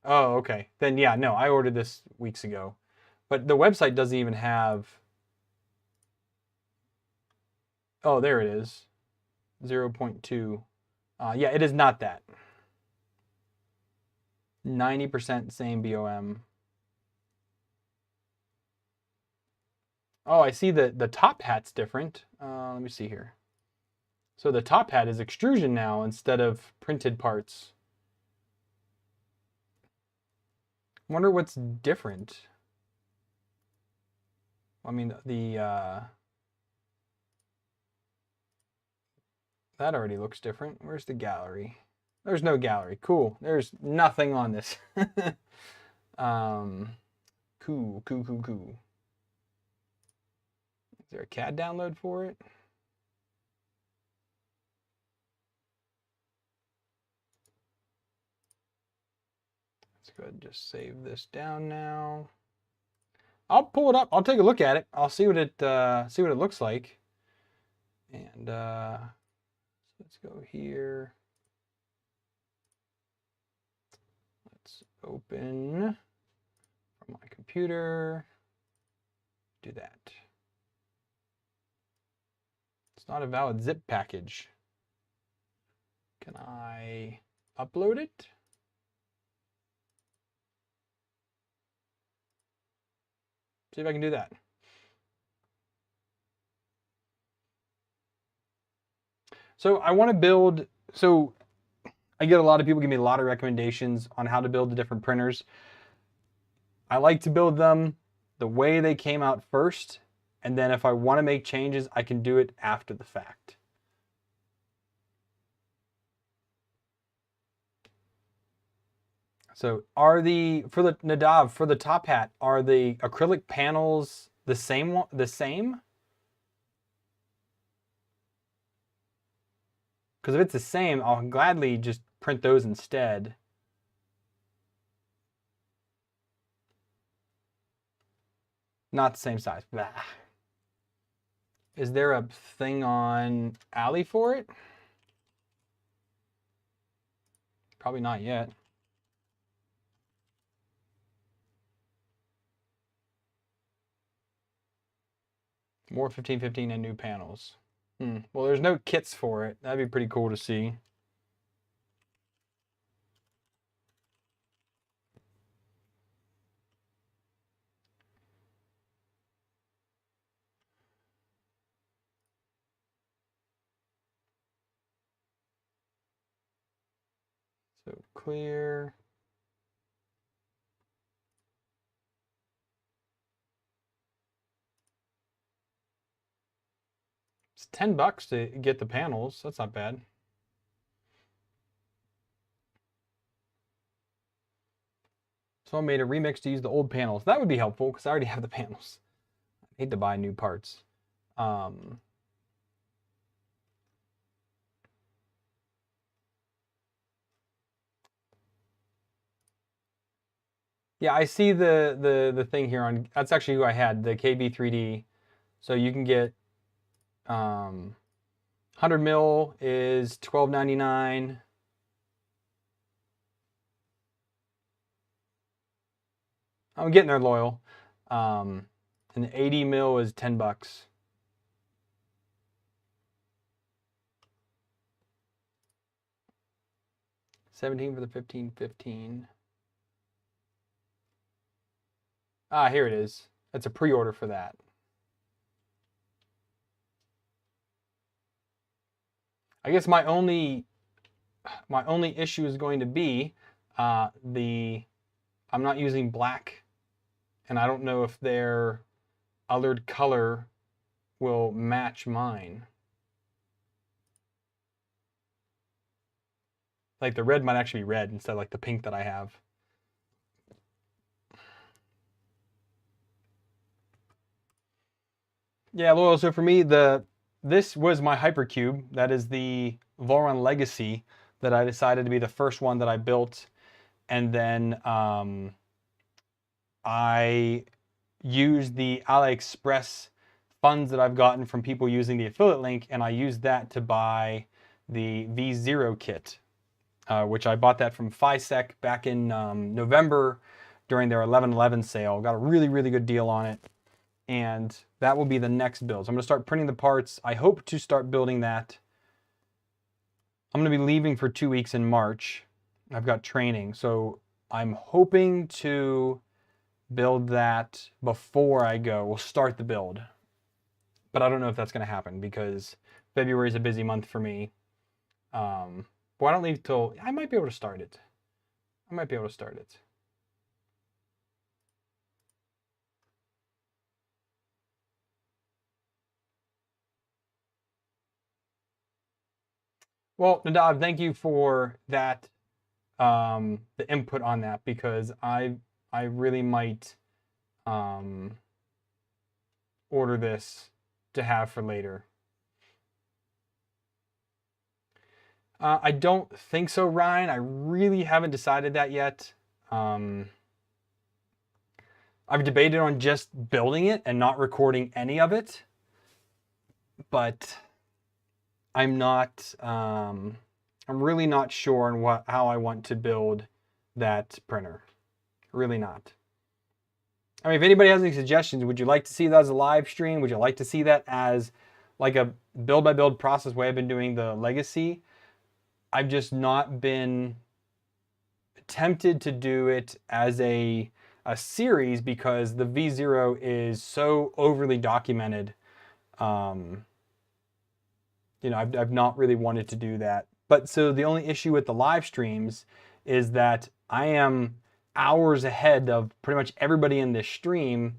Oh, okay. Then yeah, no, I ordered this weeks ago. But the website doesn't even have... Oh, there it is. 0.2. Yeah, it is not that. 90% same BOM. Oh, I see the top hat's different. Let me see here. So the top hat is extrusion now instead of printed parts. I wonder what's different. I mean, that already looks different. Where's the gallery? There's no gallery. Cool. There's nothing on this. Cool. Is there a CAD download for it? Let's go ahead and just save this down now. I'll pull it up. I'll take a look at it. I'll see what it looks like. And let's go here. Let's open from my computer. Do that. It's not a valid zip package. Can I upload it? See if I can do that. So I want to build, so I get a lot of people give me a lot of recommendations on how to build the different printers. I like to build them the way they came out first, and then if I want to make changes, I can do it after the fact. So for the Nadav, for the top hat, are the acrylic panels the same? Because if it's the same, I'll gladly just print those instead. Not the same size. Blah. Is there a thing on Ali for it? Probably not yet. More 1515 and new panels. Well, there's no kits for it. That'd be pretty cool to see. So clear. It's $10 to get the panels. That's not bad. Someone made a remix to use the old panels. That would be helpful because I already have the panels. I hate to buy new parts. Yeah, I see the thing here on, that's actually who I had, the KB3D. So you can get 100 mil is $12.99. I'm getting there, Loyal. And the 80 mil is $10. $17 for the 1515. Ah, here it is. That's a pre-order for that. I guess my only issue is going to be I'm not using black, and I don't know if their colored color will match mine. Like the red might actually be red instead of like the pink that I have. Yeah, Loyal. So for me, this was my hypercube. That is the Volrun Legacy that I decided to be the first one that I built, and then I used the AliExpress funds that I've gotten from people using the affiliate link, and I used that to buy the V0 kit, which I bought that from FiSec back in November during their 11/11 sale. Got a really, really good deal on it. And that will be the next build. So I'm going to start printing the parts. I hope to start building that. I'm going to be leaving for 2 weeks in March. I've got training. So I'm hoping to build that before I go. We'll start the build. But I don't know if that's going to happen because February is a busy month for me. But I don't leave till... I might be able to start it. Well, Nadav, thank you for that, the input on that, because I really might order this to have for later. I don't think so, Ryan. I really haven't decided that yet. I've debated on just building it and not recording any of it, but I'm not. I'm really not sure on how I want to build that printer. Really not. I mean, if anybody has any suggestions, would you like to see that as a live stream? Would you like to see that as like a build by build process way I've been doing the Legacy? I've just not been tempted to do it as a series because the V0 is so overly documented. You know, I've not really wanted to do that. But so the only issue with the live streams is that I am hours ahead of pretty much everybody in this stream.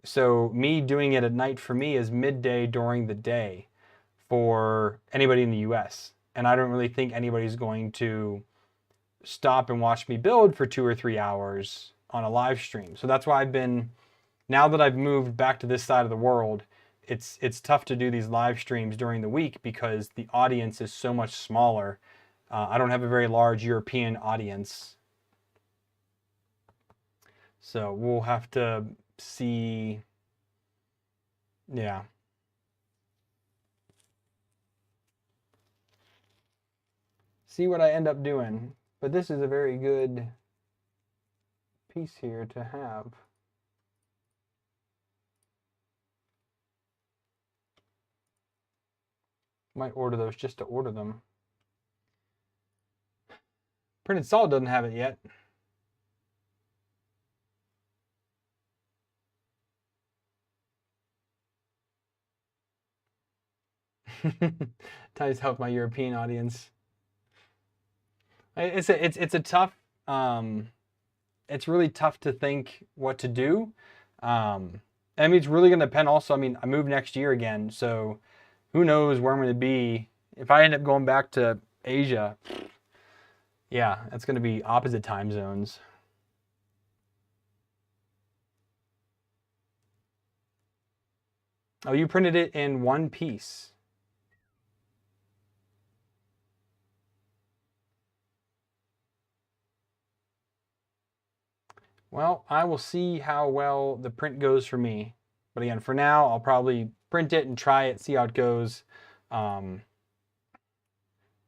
So me doing it at night for me is midday during the day for anybody in the US. And I don't really think anybody's going to stop and watch me build for 2 or 3 hours on a live stream. So that's why I've been, now that I've moved back to this side of the world, it's tough to do these live streams during the week because the audience is so much smaller. I don't have a very large European audience. So we'll have to see. Yeah. See what I end up doing. But this is a very good piece here to have. Might order those just to order them. Printed Solid doesn't have it yet. Tries to help my European audience. It's a tough. It's really tough to think what to do. I mean, it's really going to depend. Also, I mean, I move next year again, so who knows where I'm going to be. If I end up going back to Asia, yeah, it's going to be opposite time zones. Oh, you printed it in one piece. Well, I will see how well the print goes for me. But again, for now, I'll probably print it and try it, see how it goes. That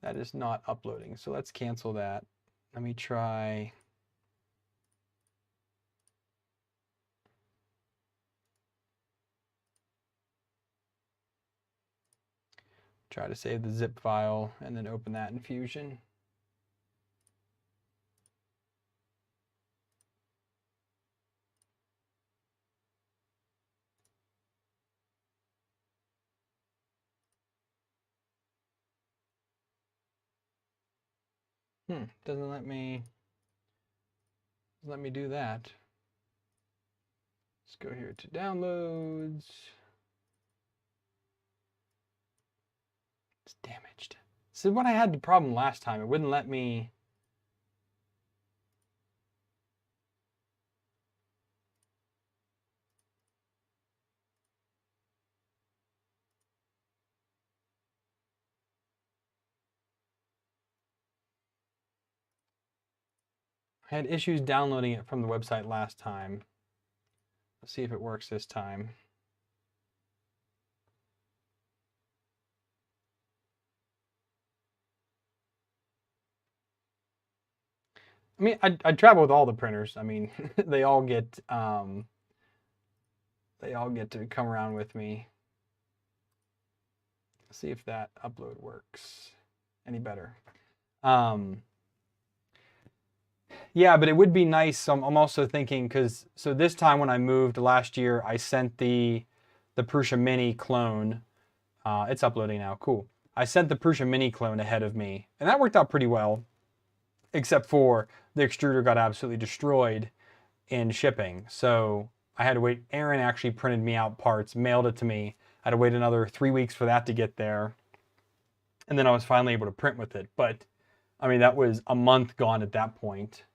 is not uploading, so let's cancel that. Let me try. Try to save the zip file and then open that in Fusion. Doesn't let me. let me do that. Let's go here to downloads. It's damaged. This is what I had the problem last time. It wouldn't let me. I had issues downloading it from the website last time. Let's see if it works this time. I mean, I travel with all the printers. I mean, they all get to come around with me. Let's see if that upload works any better. Yeah, but it would be nice. I'm also thinking so this time when I moved last year, I sent the Prusa Mini clone. It's uploading now. Cool. I sent the Prusa Mini clone ahead of me, and that worked out pretty well, except for the extruder got absolutely destroyed in shipping. So I had to wait. Aaron actually printed me out parts, mailed it to me. I had to wait another 3 weeks for that to get there. And then I was finally able to print with it. But I mean, that was a month gone at that point.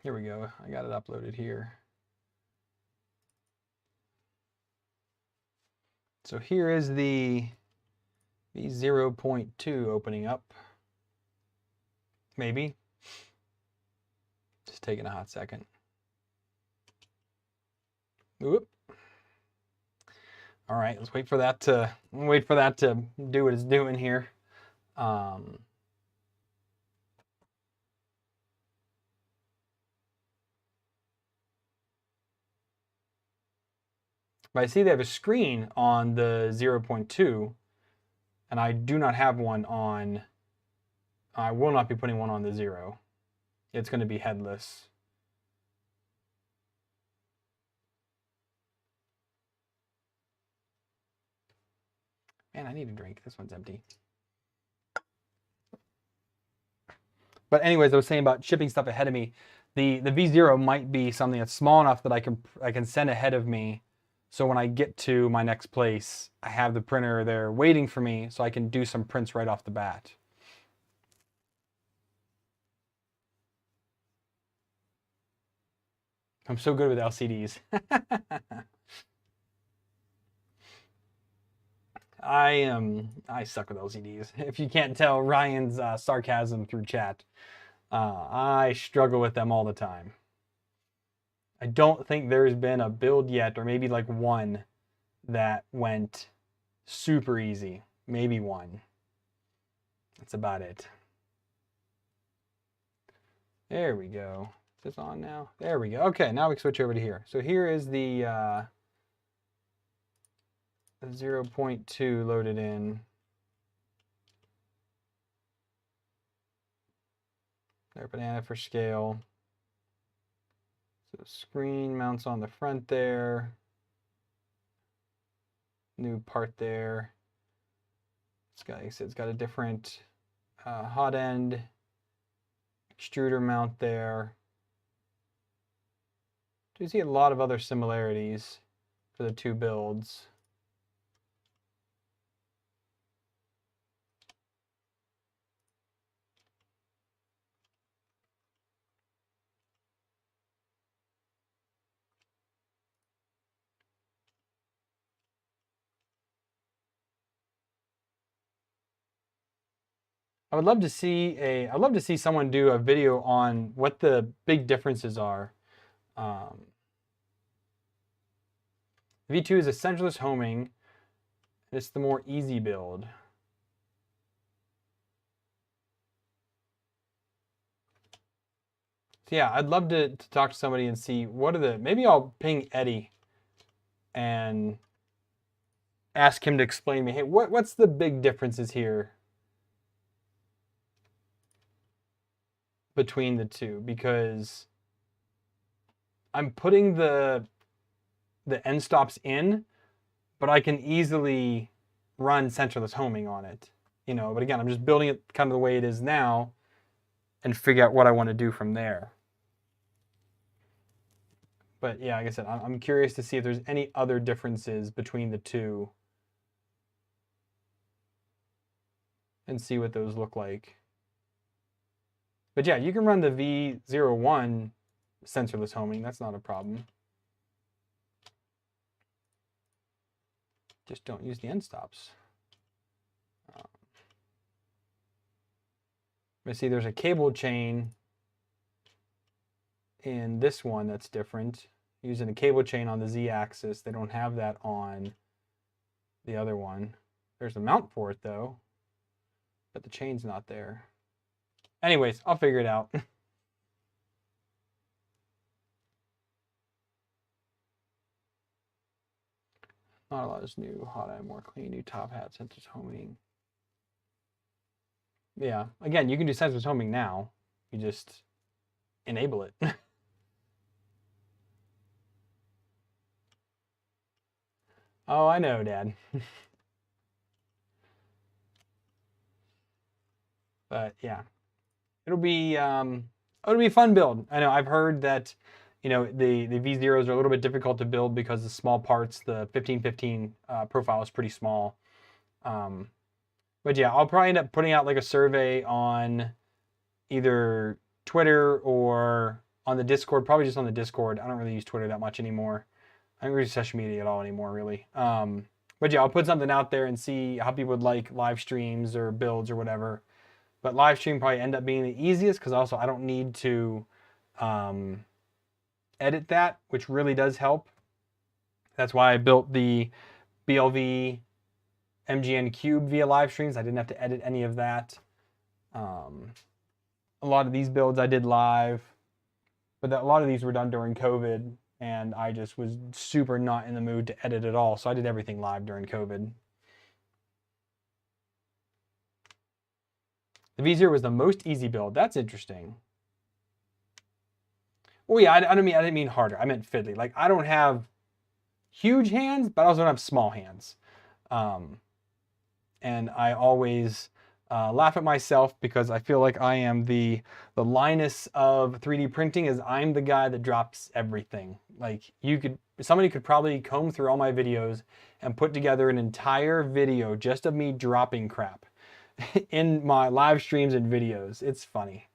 Here we go. I got it uploaded here. So here is the V0.2 opening up. Maybe. Just taking a hot second. Whoop. All right, let's wait for that to do what it's doing here. But I see they have a screen on the 0.2, and I do not have one on. I will not be putting one on the 0. It's going to be headless. Man, I need a drink. This one's empty. But anyways, I was saying about shipping stuff ahead of me. The V0 might be something that's small enough that I can send ahead of me. So when I get to my next place, I have the printer there waiting for me so I can do some prints right off the bat. I'm so good with LCDs. I suck with LCDs. If you can't tell Ryan's sarcasm through chat, I struggle with them all the time. I don't think there's been a build yet, or maybe like one, that went super easy. Maybe one. That's about it. There we go. Is this on now? There we go. Okay, now we switch over to here. So here is the 0.2 loaded in. There, banana for scale. So screen mounts on the front there. New part there. It's got a different hot end extruder mount there. Do you see a lot of other similarities for the two builds? I'd love to see someone do a video on what the big differences are. V2 is a centerless homing. It's the more easy build. So yeah, I'd love to talk to somebody and see what are maybe I'll ping Eddie and ask him to explain to me, hey, what's the big differences here between the two? Because I'm putting the end stops in, but I can easily run centerless homing on it, you know. But again, I'm just building it kind of the way it is now, and figure out what I want to do from there. But yeah, like I said, I'm curious to see if there's any other differences between the two and see what those look like. But yeah, you can run the V01 sensorless homing. That's not a problem. Just don't use the end stops. But see, there's a cable chain in this one that's different. Using a cable chain on the Z-axis. They don't have that on the other one. There's a mount for it though, but the chain's not there. Anyways, I'll figure it out. Not a lot is new. Hot eye, more clean. New top hat, sensors homing. Yeah, again, you can do sensors homing now. You just enable it. Oh, I know, Dad. But yeah, it'll be a fun build. I know I've heard that, you know, the V0s are a little bit difficult to build because the small parts. The 1515 profile is pretty small. But yeah, I'll probably end up putting out like a survey on either Twitter or on the Discord. Probably just on the Discord. I don't really use Twitter that much anymore. I don't use social media at all anymore, really. But yeah, I'll put something out there and see how people would like live streams or builds or whatever. But live stream probably end up being the easiest because also I don't need to edit that, which really does help. That's why I built the BLV MGN Cube via live streams. I didn't have to edit any of that. A lot of these builds I did live, but a lot of these were done during COVID, and I just was super not in the mood to edit at all. So I did everything live during COVID. The V0 was the most easy build. That's interesting. Oh yeah, I didn't mean harder. I meant fiddly. Like I don't have huge hands, but I also don't have small hands. And I always laugh at myself because I feel like I am the Linus of 3D printing, is I'm the guy that drops everything. Like somebody could probably comb through all my videos and put together an entire video just of me dropping crap in my live streams and videos. It's funny.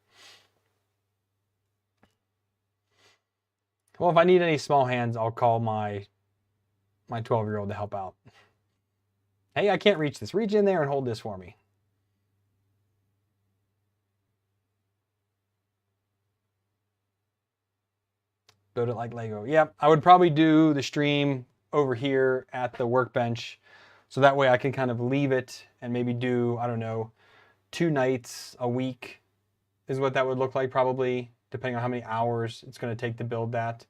Well, if I need any small hands, I'll call my 12-year-old to help out. Hey, I can't reach this. Reach in there and hold this for me. Build it like Lego. Yep, I would probably do the stream over here at the workbench. So that way I can kind of leave it and maybe do, I don't know, 2 nights a week is what that would look like probably, depending on how many hours it's going to take to build that.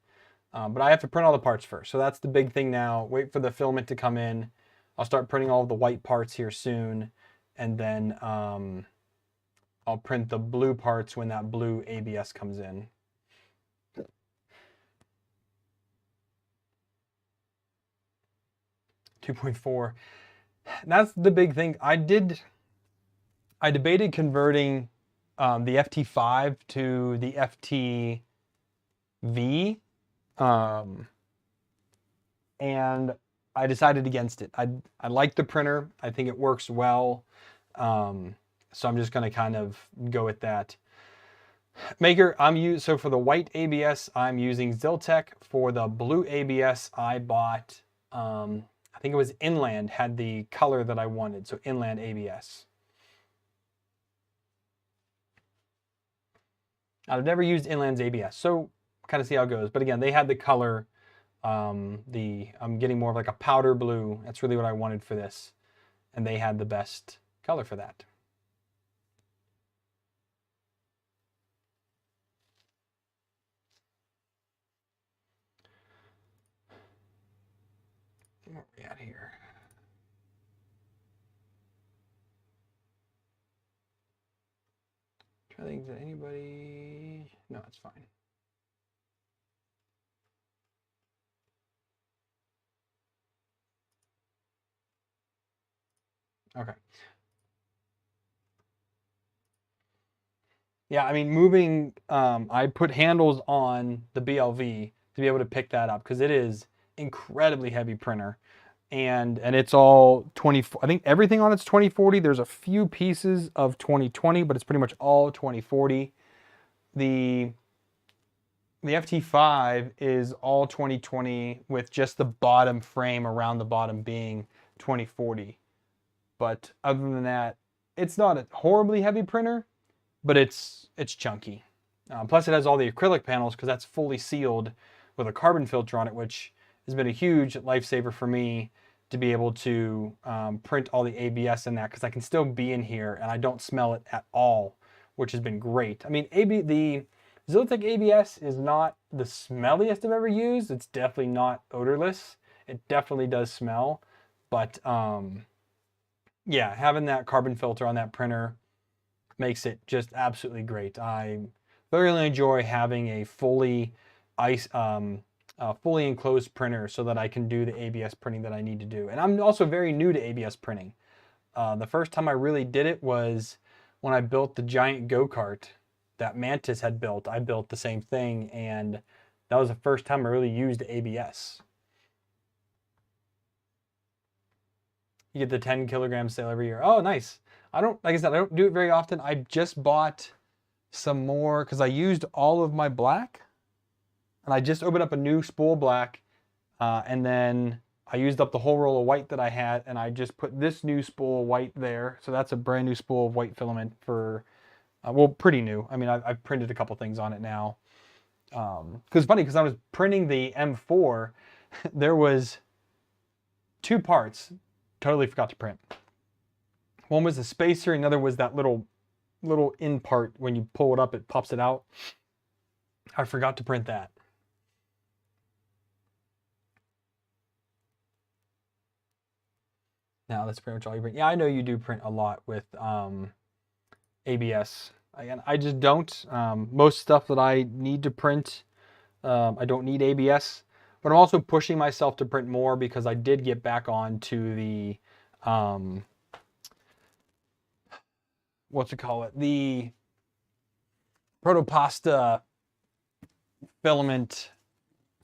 But I have to print all the parts first. So that's the big thing now. Wait for the filament to come in. I'll start printing all of the white parts here soon. And then I'll print the blue parts when that blue ABS comes in. $2.4. That's the big thing. I debated converting the FT5 to the FTV. And I decided against it. I like the printer. I think it works well. So I'm just going to kind of go with that. Maker, so for the white ABS, I'm using Ziltech. For the blue ABS, I bought, I think it was Inland, had the color that I wanted. So Inland ABS. I've never used Inland's ABS, so kind of see how it goes. But again, they had the color. I'm getting more of like a powder blue. That's really what I wanted for this. And they had the best color for that. Where are we at here? I think that anybody... No, it's fine. Okay. Yeah, I mean, moving, I put handles on the BLV to be able to pick that up because it is incredibly heavy printer. And it's all 20, I think everything on it's 2040. There's a few pieces of 2020, but it's pretty much all 2040. The the FT5 is all 2020 with just the bottom frame around the bottom being 2040. But other than that, it's not a horribly heavy printer, but it's chunky. Plus, it has all the acrylic panels because that's fully sealed with a carbon filter on it, which has been a huge lifesaver for me to be able to print all the ABS in that because I can still be in here and I don't smell it at all, which has been great. I mean, the Ziltech ABS is not the smelliest I've ever used. It's definitely not odorless. It definitely does smell, but yeah, having that carbon filter on that printer makes it just absolutely great. I thoroughly enjoy having a fully fully enclosed printer so that I can do the ABS printing that I need to do. And I'm also very new to ABS printing. The first time I really did it was when I built the giant go-kart that Mantis had built. I built the same thing, and that was the first time I really used ABS. You get the 10 kilogram sale every year. Oh, nice. Like I said, I don't do it very often. I just bought some more because I used all of my black, and I just opened up a new spool black, and then I used up the whole roll of white that I had, and I just put this new spool of white there. So that's a brand new spool of white filament for, well, pretty new. I mean, I've printed a couple things on it now. Because it's funny, because I was printing the M4, there was two parts totally forgot to print. One was the spacer, and the other was that little in part. When you pull it up, it pops it out. I forgot to print that. Now that's pretty much all you print. Yeah, I know you do print a lot with ABS. Again, I just don't. Most stuff that I need to print, I don't need ABS. But I'm also pushing myself to print more because I did get back on to the, what's it call it? The Protopasta filament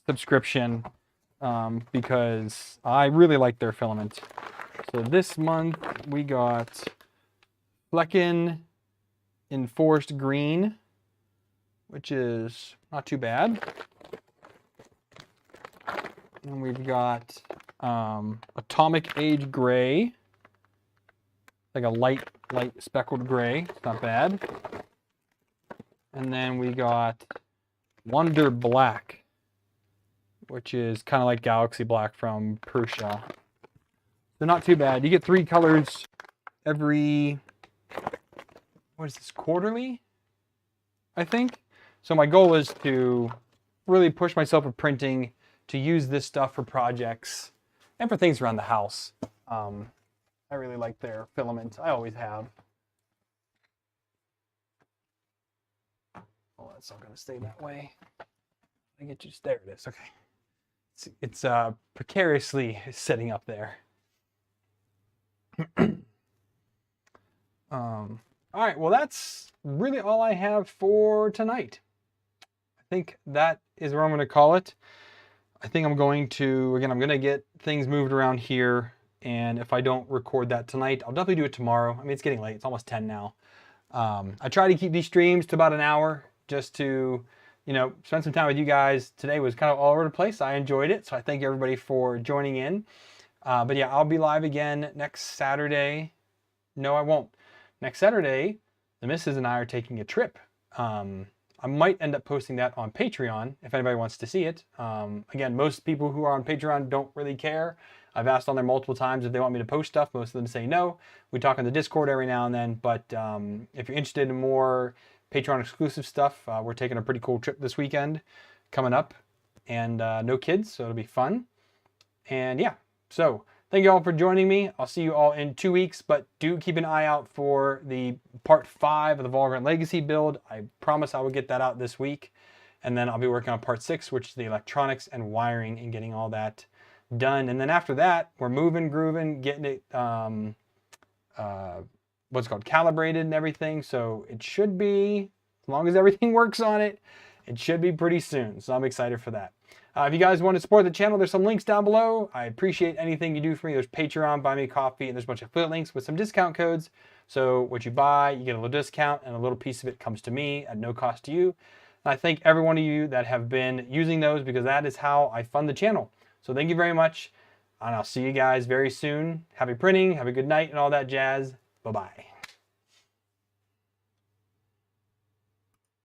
subscription because I really like their filament. So this month we got Flecken Enforced Green, which is not too bad. And we've got Atomic Age Gray, like a light speckled gray. It's not bad. And then we got Wonder Black, which is kind of like Galaxy Black from Prusa. They're not too bad. You get 3 colors every, what is this, quarterly, I think? So my goal is to really push myself with printing, to use this stuff for projects and for things around the house. I really like their filament. I always have. Oh, that's not going to stay that way. I get you. There it is. Okay. It's precariously sitting up there. All right. Well, that's really all I have for tonight. I think that is where I'm going to call it. I think I'm going to, again, I'm going to get things moved around here. And if I don't record that tonight, I'll definitely do it tomorrow. I mean, it's getting late. It's almost 10 now. I try to keep these streams to about an hour just to, you know, spend some time with you guys. Today was kind of all over the place. I enjoyed it. So I thank everybody for joining in. But yeah, I'll be live again next Saturday. No, I won't. Next Saturday, the missus and I are taking a trip. I might end up posting that on Patreon if anybody wants to see it. Again, most people who are on Patreon don't really care. I've asked on there multiple times if they want me to post stuff. Most of them say no. We talk on the Discord every now and then. But if you're interested in more Patreon exclusive stuff, we're taking a pretty cool trip this weekend coming up. And no kids, so it'll be fun. And yeah, so thank you all for joining me. I'll see you all in 2 weeks, but do keep an eye out for the part 5 of the Vagrant Legacy build. I promise I will get that out this week. And then I'll be working on part 6, which is the electronics and wiring and getting all that done. And then after that, we're moving, grooving, getting it, what's it called, calibrated and everything. So it should be As long as everything works on it, it should be pretty soon. So I'm excited for that. If you guys want to support the channel, there's some links down below. I appreciate anything you do for me. There's Patreon, Buy Me Coffee, and there's a bunch of affiliate links with some discount codes. So what you buy, you get a little discount, and a little piece of it comes to me at no cost to you. And I thank every one of you that have been using those, because that is how I fund the channel. So thank you very much, and I'll see you guys very soon. Happy printing, have a good night, and all that jazz. Bye-bye.